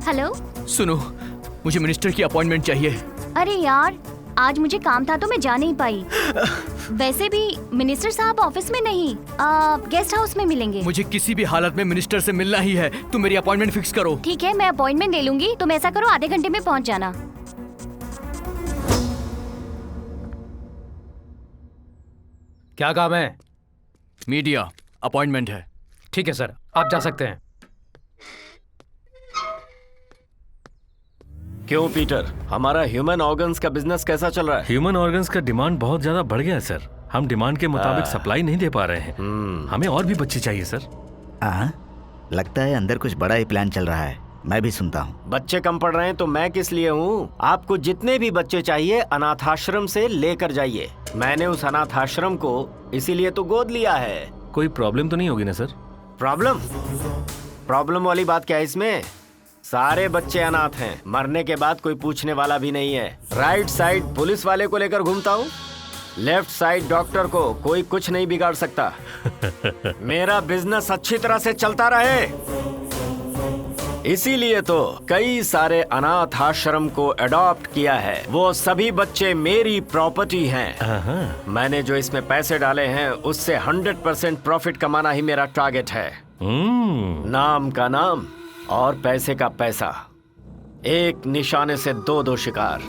हेलो। सुनो, मुझे मिनिस्टर की अपॉइंटमेंट चाहिए। अरे यार, आज मुझे काम था तो मैं जा नहीं पाई। वैसे भी मिनिस्टर साहब ऑफिस में नहीं, गेस्ट हाउस में मिलेंगे। मुझे किसी भी हालत में मिनिस्टर से मिलना ही है। तुम मेरी अपॉइंटमेंट फिक्स करो। ठीक है, मैं अपॉइंटमेंट ले लूंगी। तुम ऐसा करो, आधे घंटे में पहुंच जाना। क्या काम है? मीडिया अपॉइंटमेंट है। ठीक है सर, आप जा सकते हैं। क्यों पीटर, हमारा ह्यूमन ऑर्गन्स का बिजनेस कैसा चल रहा है? ह्यूमन ऑर्गन्स का डिमांड बहुत ज्यादा बढ़ गया है सर। हम डिमांड के मुताबिक सप्लाई नहीं दे पा रहे हैं। हमें और भी बच्चे चाहिए सर। लगता है अंदर कुछ बड़ा ही प्लान चल रहा है। मैं भी सुनता हूँ। बच्चे कम पड़ रहे हैं तो मैं किस लिए हूँ? आपको जितने भी बच्चे चाहिए अनाथाश्रम से लेकर जाइए। मैंने उस अनाथाश्रम को इसीलिए तो गोद लिया है। कोई प्रॉब्लम तो नहीं होगी ना सर? प्रॉब्लम वाली बात क्या है इसमें? सारे बच्चे अनाथ हैं, मरने के बाद कोई पूछने वाला भी नहीं है। राइट साइड पुलिस वाले को लेकर घूमता हूँ, लेफ्ट साइड डॉक्टर को कोई कुछ नहीं बिगाड़ सकता। मेरा बिजनेस अच्छी तरह से चलता रहे, इसीलिए तो कई सारे अनाथ आश्रम को अडॉप्ट किया है। वो सभी बच्चे मेरी प्रॉपर्टी हैं। मैंने जो इसमें पैसे डाले हैं उससे 100% प्रॉफिट कमाना ही मेरा टारगेट है। नाम का नाम और पैसे का पैसा, एक निशाने से दो दो शिकार।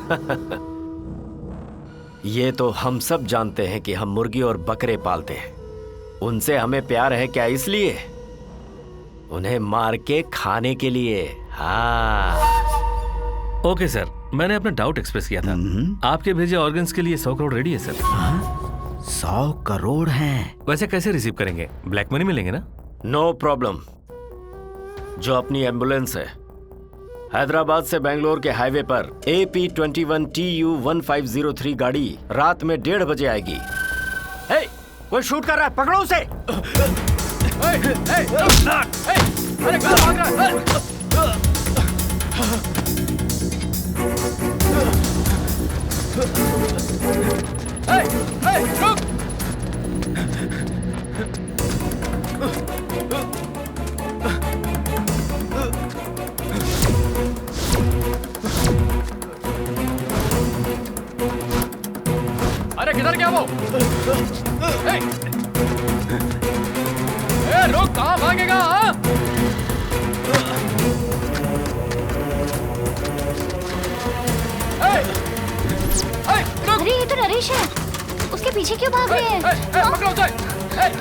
ये तो हम सब जानते हैं कि हम मुर्गी और बकरे पालते हैं, उनसे हमें प्यार है क्या इसलिए? उन्हें मार के खाने के लिए। हाँ। ओके सर, मैंने अपना डाउट एक्सप्रेस किया था। आपके भेजे ऑर्गन्स के लिए 100 करोड़ रेडी है सर। 100 करोड़ हैं? वैसे कैसे रिसीव करेंगे? ब्लैक मनी मिलेंगे ना? No problem. जो अपनी एम्बुलेंस है, हैदराबाद से बेंगलोर के हाईवे पर AP21 TU 1503 गाड़ी रात में 1:30 बजे आएगी। हे, कोई शूट कर रहा है, पकड़ो उसे। अरे कहाँ भाग रहा है? रुक! अरे किधर गया वो? रुक, कहाँ भागेगा? अरे ये तो नरेश है, उसके पीछे क्यों भाग रहे हैं? पकड़ो उसे!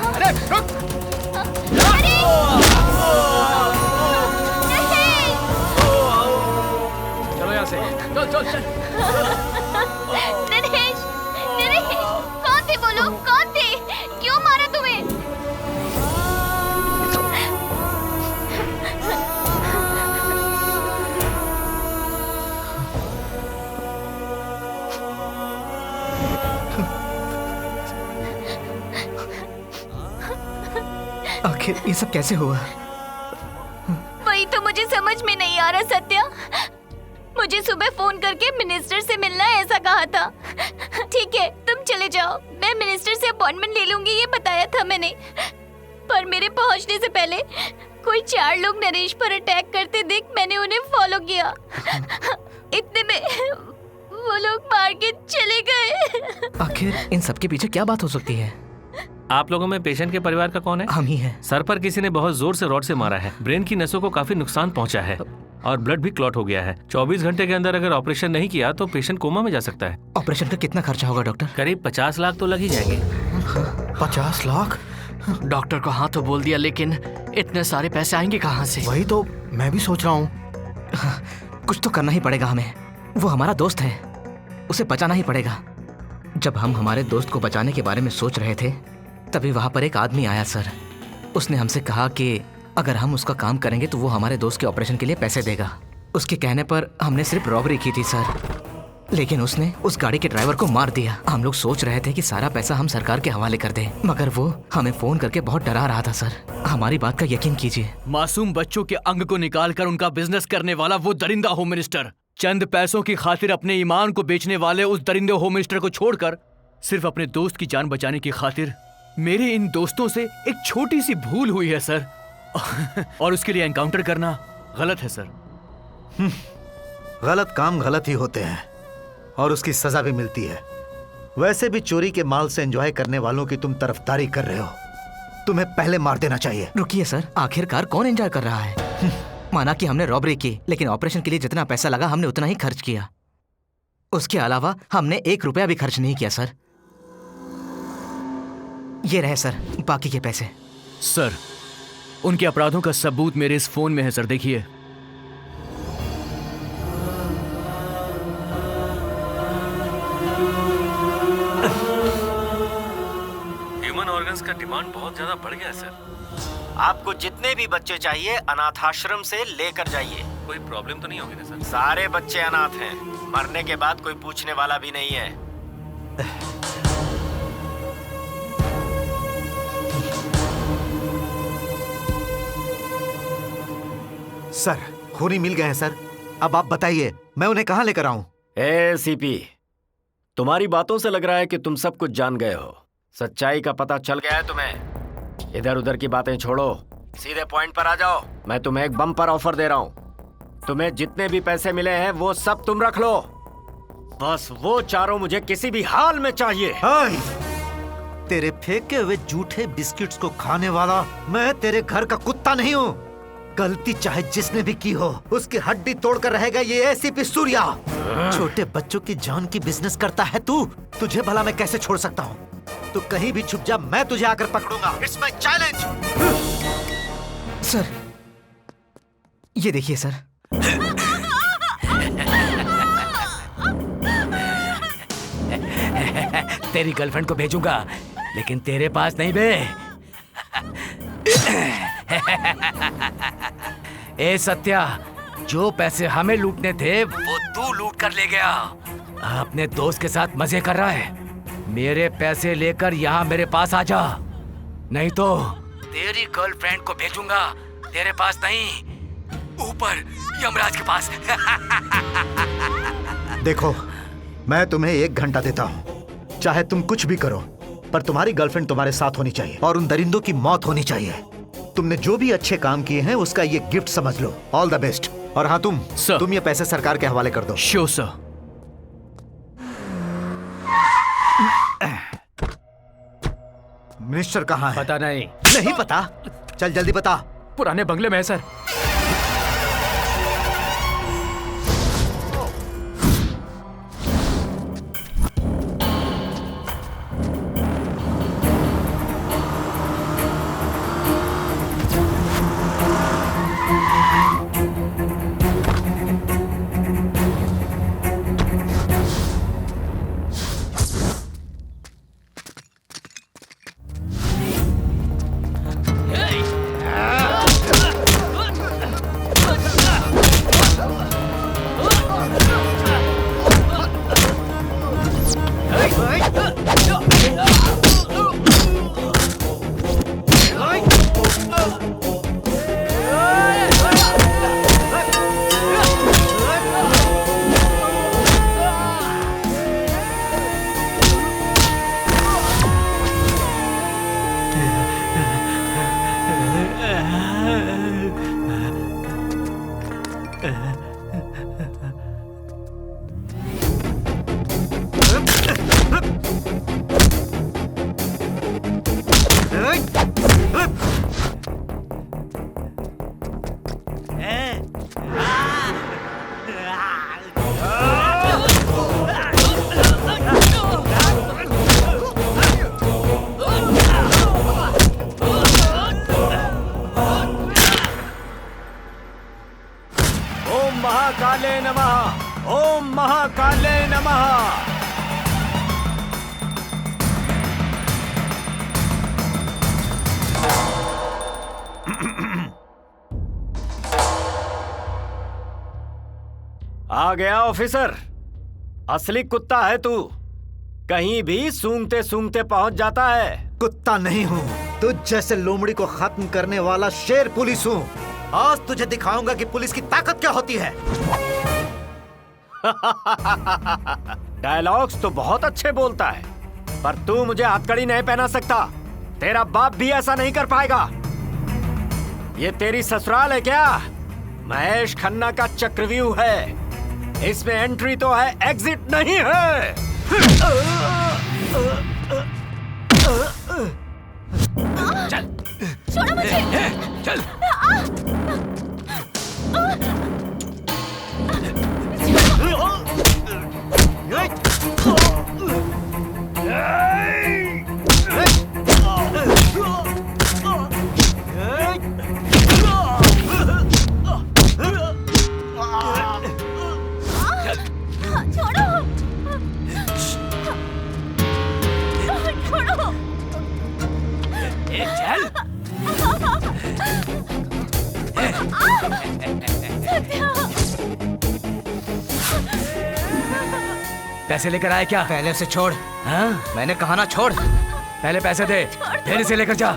अरे रुक! चलो यहाँ से, चल। नरेश, कौन थे वो लोग? कौन थे? क्यों मारा तुम्हें? आखिर ये सब कैसे हुआ? वही तो मुझे समझ में नहीं आ रहा सत्या। मुझे सुबह फोन करके मिनिस्टर से मिलना है ऐसा कहा था। ठीक है, तुम चले जाओ, मैं मिनिस्टर से अपॉइंटमेंट ले लूंगी, ये बताया था मैंने। पर मेरे पहुंचने से पहले कोई 4 लोग नरेश पर अटैक करते देख मैंने उन्हें फॉलो किया। इतने में वो लोग मार के चले गए। आखिर इन सब के पीछे क्या बात हो सकती है? आप लोगों में पेशेंट के परिवार का कौन है? हम ही हैं। सर पर किसी ने बहुत जोर से रॉड से मारा है, ब्रेन की नसों को काफी नुकसान पहुंचा है और ब्लड भी क्लॉट हो गया है। 24 घंटे के अंदर अगर ऑपरेशन नहीं किया तो पेशेंट कोमा में जा सकता है। ऑपरेशन का कितना खर्चा होगा डॉक्टर? करीब 50 लाख तो लग ही जाएंगे। 50 लाख? डॉक्टर को हाँ तो बोल दिया, लेकिन इतने सारे पैसे आएंगे कहाँ से? वही तो मैं भी सोच रहा हूँ। कुछ तो करना ही पड़ेगा हमें। वो हमारा दोस्त है, उसे बचाना ही पड़ेगा। जब हम हमारे दोस्त को बचाने के बारे में सोच रहे थे तभी वहां पर एक आदमी आया सर। उसने हमसे कहा कि अगर हम उसका काम करेंगे तो वो हमारे दोस्त के ऑपरेशन के लिए पैसे देगा। उसके कहने पर हमने सिर्फ रॉबरी की थी सर, लेकिन उसने उस गाड़ी के ड्राइवर को मार दिया। हम लोग सोच रहे थे कि सारा पैसा हम सरकार के हवाले कर दें, मगर वो हमें फोन करके बहुत डरा रहा था सर। हमारी बात का यकीन कीजिए। मासूम बच्चों के अंग को निकाल कर उनका बिजनेस करने वाला वो दरिंदा होम मिनिस्टर, चंद पैसों की खातिर अपने ईमान को बेचने वाले उस दरिंदे होम मिनिस्टर को छोड़कर सिर्फ अपने दोस्त की जान बचाने की खातिर मेरे इन दोस्तों से एक छोटी सी भूल हुई है सर। और उसके लिए एनकाउंटर करना गलत है सर। गलत काम गलत ही होते हैं और उसकी सजा भी मिलती है। वैसे भी चोरी के माल से एंजॉय करने वालों की तुम तरफदारी कर रहे हो, तुम्हें पहले मार देना चाहिए। रुकिए सर, आखिरकार कौन एंजॉय कर रहा है? माना कि हमने रॉबरी की, लेकिन ऑपरेशन के लिए जितना पैसा लगा हमने उतना ही खर्च किया। उसके अलावा हमने 1 रुपया भी खर्च नहीं किया सर। ये रहे सर बाकी के पैसे। सर, उनके अपराधों का सबूत मेरे इस फोन में है सर, देखिए। ह्यूमन ऑर्गन्स का डिमांड बहुत ज्यादा बढ़ गया है सर। आपको जितने भी बच्चे चाहिए अनाथाश्रम से लेकर जाइए। कोई प्रॉब्लम तो नहीं होगी ना सर? सारे बच्चे अनाथ हैं, मरने के बाद कोई पूछने वाला भी नहीं है। सर, खूनी मिल गए हैं सर। अब आप बताइए मैं उन्हें कहां लेकर आऊं? सीपी, तुम्हारी बातों से लग रहा है कि तुम सब कुछ जान गए हो। सच्चाई का पता चल गया है तुम्हें। इधर उधर की बातें छोड़ो, सीधे पॉइंट पर आ जाओ। मैं तुम्हें एक बम्पर ऑफर दे रहा हूं। तुम्हें जितने भी पैसे मिले हैं वो सब तुम रख लो, बस वो चारों मुझे किसी भी हाल में चाहिए। तेरे फेंके हुए जूठे बिस्किट्स को खाने वाला मैं तेरे घर का कुत्ता नहीं हूँ। गलती चाहे जिसने भी की हो, उसकी हड्डी तोड़कर रहेगा ये एसीपी सूर्या। छोटे बच्चों की जान की बिजनेस करता है तू। तुझे भला मैं कैसे छोड़ सकता हूँ? तू कहीं भी छुप जा, मैं तुझे आकर पकड़ूंगा। It's my challenge. सर, ये देखिए सर। तेरी गर्लफ्रेंड को भेजूंगा, लेकिन तेरे पास नहीं बे। ए सत्या, जो पैसे हमें लूटने थे वो तू लूट कर ले गया। अपने दोस्त के साथ मजे कर रहा है। मेरे पैसे लेकर यहाँ मेरे पास आ जा, नहीं तो तेरी गर्लफ्रेंड को भेजूंगा तेरे पास नहीं, ऊपर यमराज के पास। देखो, मैं तुम्हें 1 घंटा देता हूँ, चाहे तुम कुछ भी करो, पर तुम्हारी गर्लफ्रेंड तुम्हारे साथ होनी चाहिए और उन दरिंदों की मौत होनी चाहिए। तुमने जो भी अच्छे काम किए हैं उसका ये गिफ्ट समझ लो। All the best. और हाँ, तुम ये पैसे सरकार के हवाले कर दो। Sure sir. मिनिस्टर कहाँ है? पता नहीं। नहीं पता? चल जल्दी बता। पुराने बंगले में है सर। महाकाले नमः। ओम महाकाले नमः। आ गया ऑफिसर। असली कुत्ता है तू, कहीं भी सूंघते सूंघते पहुंच जाता है। कुत्ता नहीं हूँ, तुझ जैसे लोमड़ी को खत्म करने वाला शेर पुलिस हूँ। आज तुझे दिखाऊंगा कि पुलिस की ताकत क्या होती है। डायलॉग्स तो बहुत अच्छे बोलता है, पर तू मुझे हथकड़ी नहीं पहना सकता। तेरा बाप भी ऐसा नहीं कर पाएगा। ये तेरी ससुराल है क्या? महेश खन्ना का चक्रव्यूह है, इसमें एंट्री तो है, एग्जिट नहीं है। चल छोड़ो मुझे। चल। पैसे लेकर आए क्या? पहले से छोड़। हाँ? मैंने कहा ना छोड़। पहले पैसे दे, फिर इसे लेकर जा।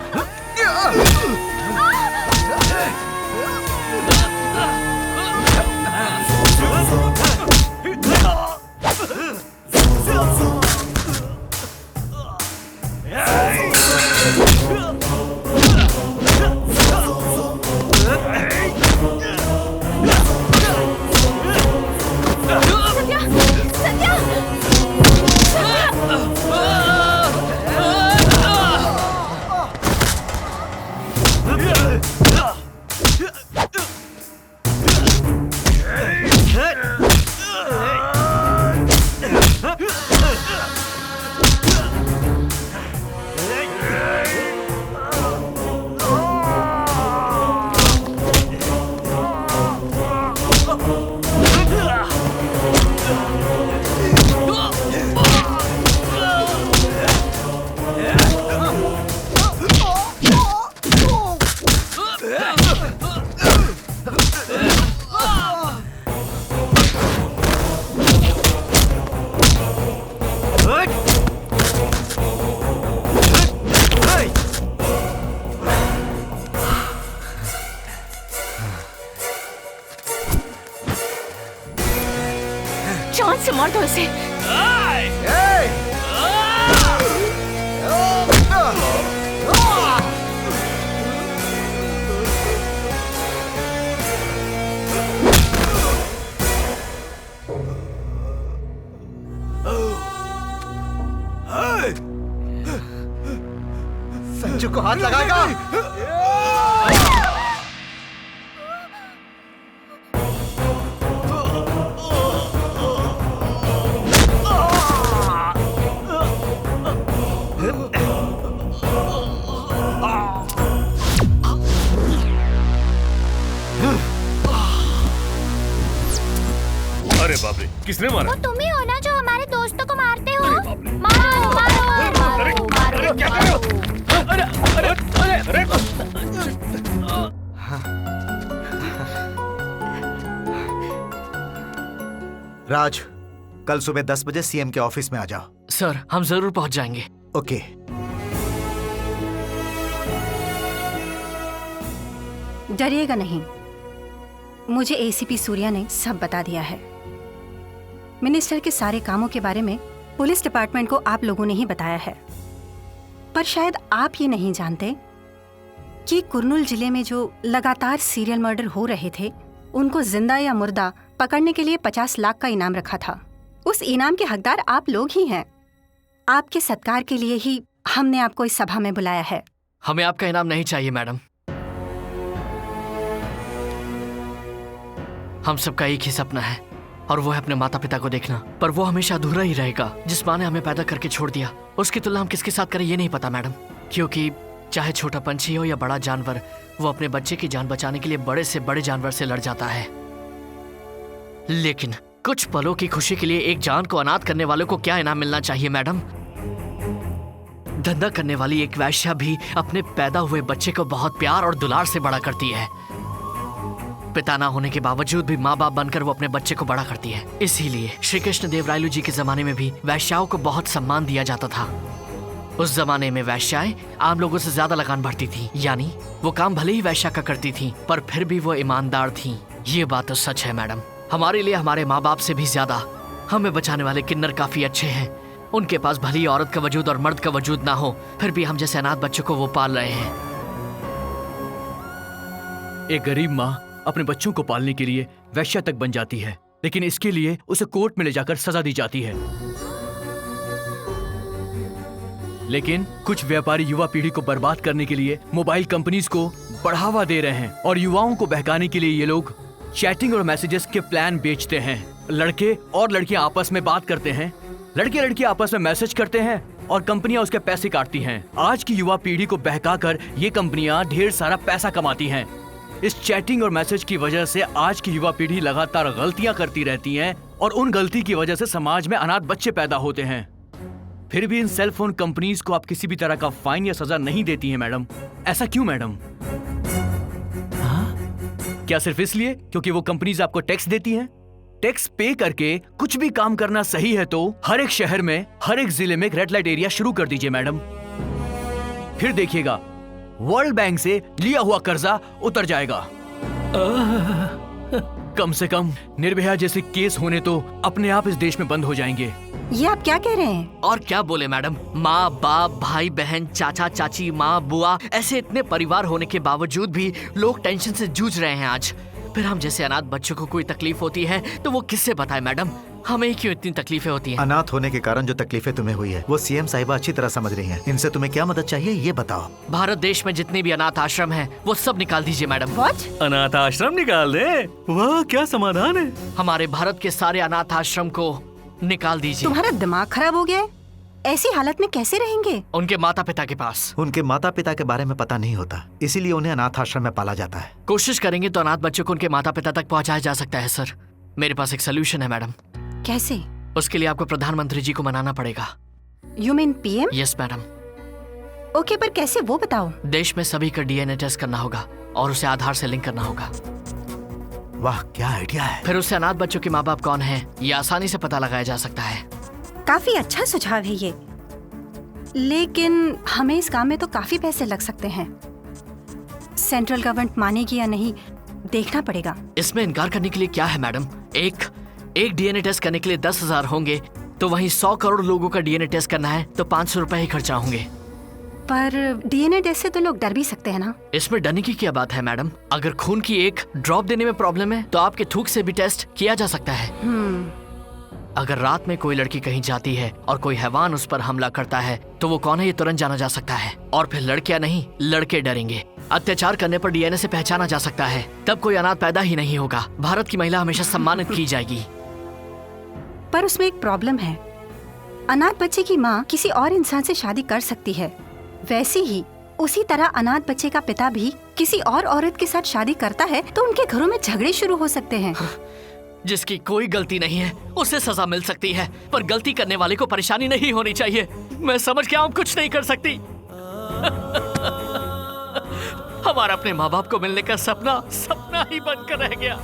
मार दो इसे। संजू को हाथ लगाएगा। अरे बाप रे, किसने मारा? वो तुम ही हो ना जो हमारे दोस्तों को मारते हो? मारो मारो मारो मारो। क्या कर रहे हो? अरे अरे अरे राज, कल सुबह 10 बजे सीएम के ऑफिस में आ जाओ। सर, हम जरूर पहुंच जाएंगे। ओके। डरिएगा नहीं, मुझे एसीपी सूर्या ने सब बता दिया है। मिनिस्टर के सारे कामों के बारे में पुलिस डिपार्टमेंट को आप लोगों ने ही बताया है। पर शायद आप ये नहीं जानते कि कुर्नूल जिले में जो लगातार सीरियल मर्डर हो रहे थे, उनको जिंदा या मुर्दा पकड़ने के लिए 50 लाख का इनाम रखा था। उस इनाम के हकदार आप लोग ही हैं। आपके सत्कार के लिए ही हमने आपको इस सभा में बुलाया है। हमें आपका इनाम नहीं चाहिए मैडम। हम सबका एक ही सपना है और वो है अपने माता पिता को देखना, पर वो हमेशा अधूरा ही रहेगा। जिस माँ ने हमें पैदा करके छोड़ दिया, उसकी तुलना हम किसके साथ करें ये नहीं पता मैडम। क्योंकि चाहे छोटा पंछी हो या बड़ा जानवर, वो अपने बच्चे की जान बचाने के लिए बड़े से बड़े जानवर से लड़ जाता है। लेकिन कुछ पलों की खुशी के लिए एक जान को अनाथ करने वालों को क्या इनाम मिलना चाहिए मैडम? धंधा करने वाली एक वैश्या भी अपने पैदा हुए बच्चे को बहुत प्यार और दुलार से बड़ा करती है। पिता ना होने के बावजूद भी माँ बाप बनकर वो अपने बच्चे को बड़ा करती है। इसीलिए श्री कृष्ण देवरायलु जी के जमाने में भी वैश्याओं को बहुत सम्मान दिया जाता था। उस जमाने में वैश्याएं आम लोगों से ज्यादा लगान भरती थी, यानी वो काम भले ही वैश्या का करती थी, पर फिर भी वो ईमानदार थी। ये बात तो सच है मैडम। हमारे लिए हमारे माँ बाप से भी ज्यादा हमें बचाने वाले किन्नर काफी अच्छे हैं। उनके पास भली औरत का वजूद और मर्द का वजूद ना हो, फिर भी हम जैसे अनाथ बच्चों को वो पाल रहे हैं। एक गरीब माँ अपने बच्चों को पालने के लिए वैश्या तक बन जाती है, लेकिन इसके लिए उसे कोर्ट में ले जाकर सजा दी जाती है। लेकिन कुछ व्यापारी युवा पीढ़ी को बर्बाद करने के लिए मोबाइल कंपनीज को बढ़ावा दे रहे हैं और युवाओं को बहकाने के लिए ये लोग चैटिंग और मैसेजेस के प्लान बेचते हैं। लड़के और लड़कियां आपस में बात करते हैं, लड़के लड़कियां आपस में मैसेज करते हैं और कंपनियां उसके पैसे काटती हैं। आज की युवा पीढ़ी को बहकाकर ये कंपनियां ढेर सारा पैसा कमाती हैं। इस चैटिंग और मैसेज की वजह से आज की युवा पीढ़ी लगातार गलतियां करती रहती हैं और उन गलती की वजह से समाज में अनाथ बच्चे पैदा होते हैं। फिर भी इन सेल फोन कंपनीज को आप किसी भी तरह का फाइन या सजा नहीं देती हैं मैडम। ऐसा क्यों मैडम? क्या सिर्फ इसलिए क्योंकि वो कंपनीज आपको टैक्स देती हैं? टैक्स पे करके कुछ भी काम करना सही है तो हर एक शहर में, हर एक जिले में एक रेड लाइट एरिया शुरू कर दीजिए मैडम। फिर देखिएगा वर्ल्ड बैंक से लिया हुआ कर्जा उतर जाएगा। कम से कम निर्भया जैसे केस होने तो अपने आप इस देश में बंद हो जाएंगे। ये आप क्या कह रहे हैं? और क्या बोले मैडम, माँ बाप, भाई बहन, चाचा चाची, माँ बुआ, ऐसे इतने परिवार होने के बावजूद भी लोग टेंशन से जूझ रहे हैं आज। फिर हम जैसे अनाथ बच्चों को कोई तकलीफ होती है तो वो किससे बताए मैडम? हमें क्यों इतनी तकलीफें होती हैं? अनाथ होने के कारण जो तकलीफें तुम्हें हुई है वो सीएम साहिबा अच्छी तरह समझ रही हैं। इनसे तुम्हें क्या मदद चाहिए ये बताओ। भारत देश में जितने भी अनाथ आश्रम हैं वो सब निकाल दीजिए मैडम। अनाथ आश्रम निकाल दे? वाह क्या समाधान है। हमारे भारत के सारे अनाथ आश्रम को निकाल दीजिए। तुम्हारा दिमाग खराब हो गया है? ऐसी हालत में कैसे रहेंगे? उनके माता पिता के पास। उनके माता पिता के बारे में पता नहीं होता, इसीलिए उन्हें अनाथ आश्रम में पाला जाता है। कोशिश करेंगे तो अनाथ बच्चों को उनके माता पिता तक पहुंचाया जा सकता है सर। मेरे पास एक सोल्यूशन है मैडम। कैसे? उसके लिए आपको प्रधानमंत्री जी को मनाना पड़ेगा। You mean PM? Yes madam. Okay, पर कैसे वो बताओ। देश में सभी का डीएनए टेस्ट करना होगा और उसे आधार से लिंक करना होगा। वाह क्या आइडिया है। फिर उससे अनाथ बच्चों के माँ बाप कौन है ये आसानी से पता लगाया जा सकता है। काफी अच्छा सुझाव है ये, लेकिन हमें इस काम में तो काफी पैसे लग सकते हैं। सेंट्रल गवर्नमेंट मानेगी या नहीं देखना पड़ेगा। इसमें इनकार करने के लिए क्या है मैडम? एक एक डीएनए टेस्ट करने के लिए 10,000 होंगे, तो वहीं 100 करोड़ लोगों का डीएनए टेस्ट करना है तो 500 रुपए ही खर्चा होंगे। पर डीएनए टेस्ट से तो लोग डर भी सकते हैं ना। इसमें डरने की क्या बात है मैडम? अगर खून की एक ड्रॉप देने में प्रॉब्लम है तो आपके थूक से भी टेस्ट किया जा सकता है। अगर रात में कोई लड़की कहीं जाती है और कोई हैवान उस पर हमला करता है तो वो कौन है ये तुरंत जाना जा सकता है, और फिर लड़कियां नहीं लड़के डरेंगे। अत्याचार करने पर डीएनए से पहचाना जा सकता है, तब कोई अनाथ पैदा ही नहीं होगा। भारत की महिला हमेशा सम्मानित की जाएगी। पर उसमें एक प्रॉब्लम है, अनाथ बच्चे की माँ किसी और इंसान से शादी कर सकती है, वैसे ही उसी तरह अनाथ बच्चे का पिता भी किसी और औरत के साथ शादी करता है तो उनके घरों में झगड़े शुरू हो सकते हैं। जिसकी कोई गलती नहीं है उसे सजा मिल सकती है, पर गलती करने वाले को परेशानी नहीं होनी चाहिए। मैं समझ गया हूँ, कुछ नहीं कर सकती। हमारा अपने माँ बाप को मिलने का सपना सपना ही बनकर रह गया।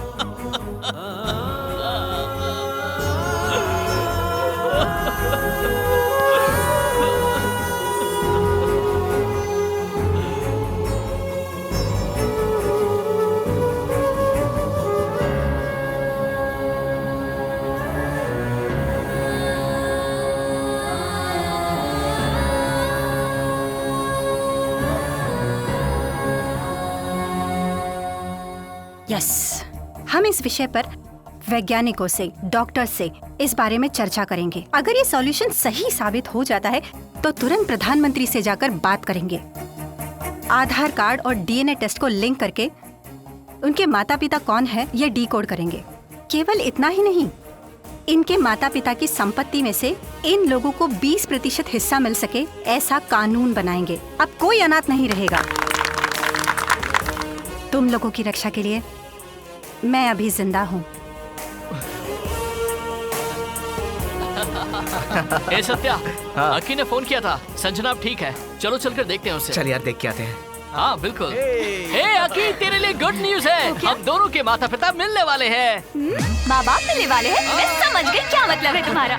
यस, हम इस विषय पर वैज्ञानिकों से, डॉक्टर से इस बारे में चर्चा करेंगे। अगर ये सॉल्यूशन सही साबित हो जाता है तो तुरंत प्रधानमंत्री से जाकर बात करेंगे। आधार कार्ड और डीएनए टेस्ट को लिंक करके उनके माता पिता कौन है ये डिकोड करेंगे। केवल इतना ही नहीं, इनके माता पिता की संपत्ति में से इन लोगों को 20% हिस्सा मिल सके ऐसा कानून बनाएंगे। अब कोई अनाथ नहीं रहेगा। तुम लोगों की रक्षा के लिए मैं अभी जिंदा हूँ। ए सत्या, अकी ने फोन किया था। संजना अब ठीक है, चलो चलकर देखते हैं उसे। चल यार, देख के आते हैं। हाँ बिल्कुल। ए अकी, तेरे लिए गुड न्यूज है। हम दोनों के माता पिता मिलने वाले हैं। माँ बाप मिलने वाले हैं? मैं समझ गई क्या मतलब है तुम्हारा।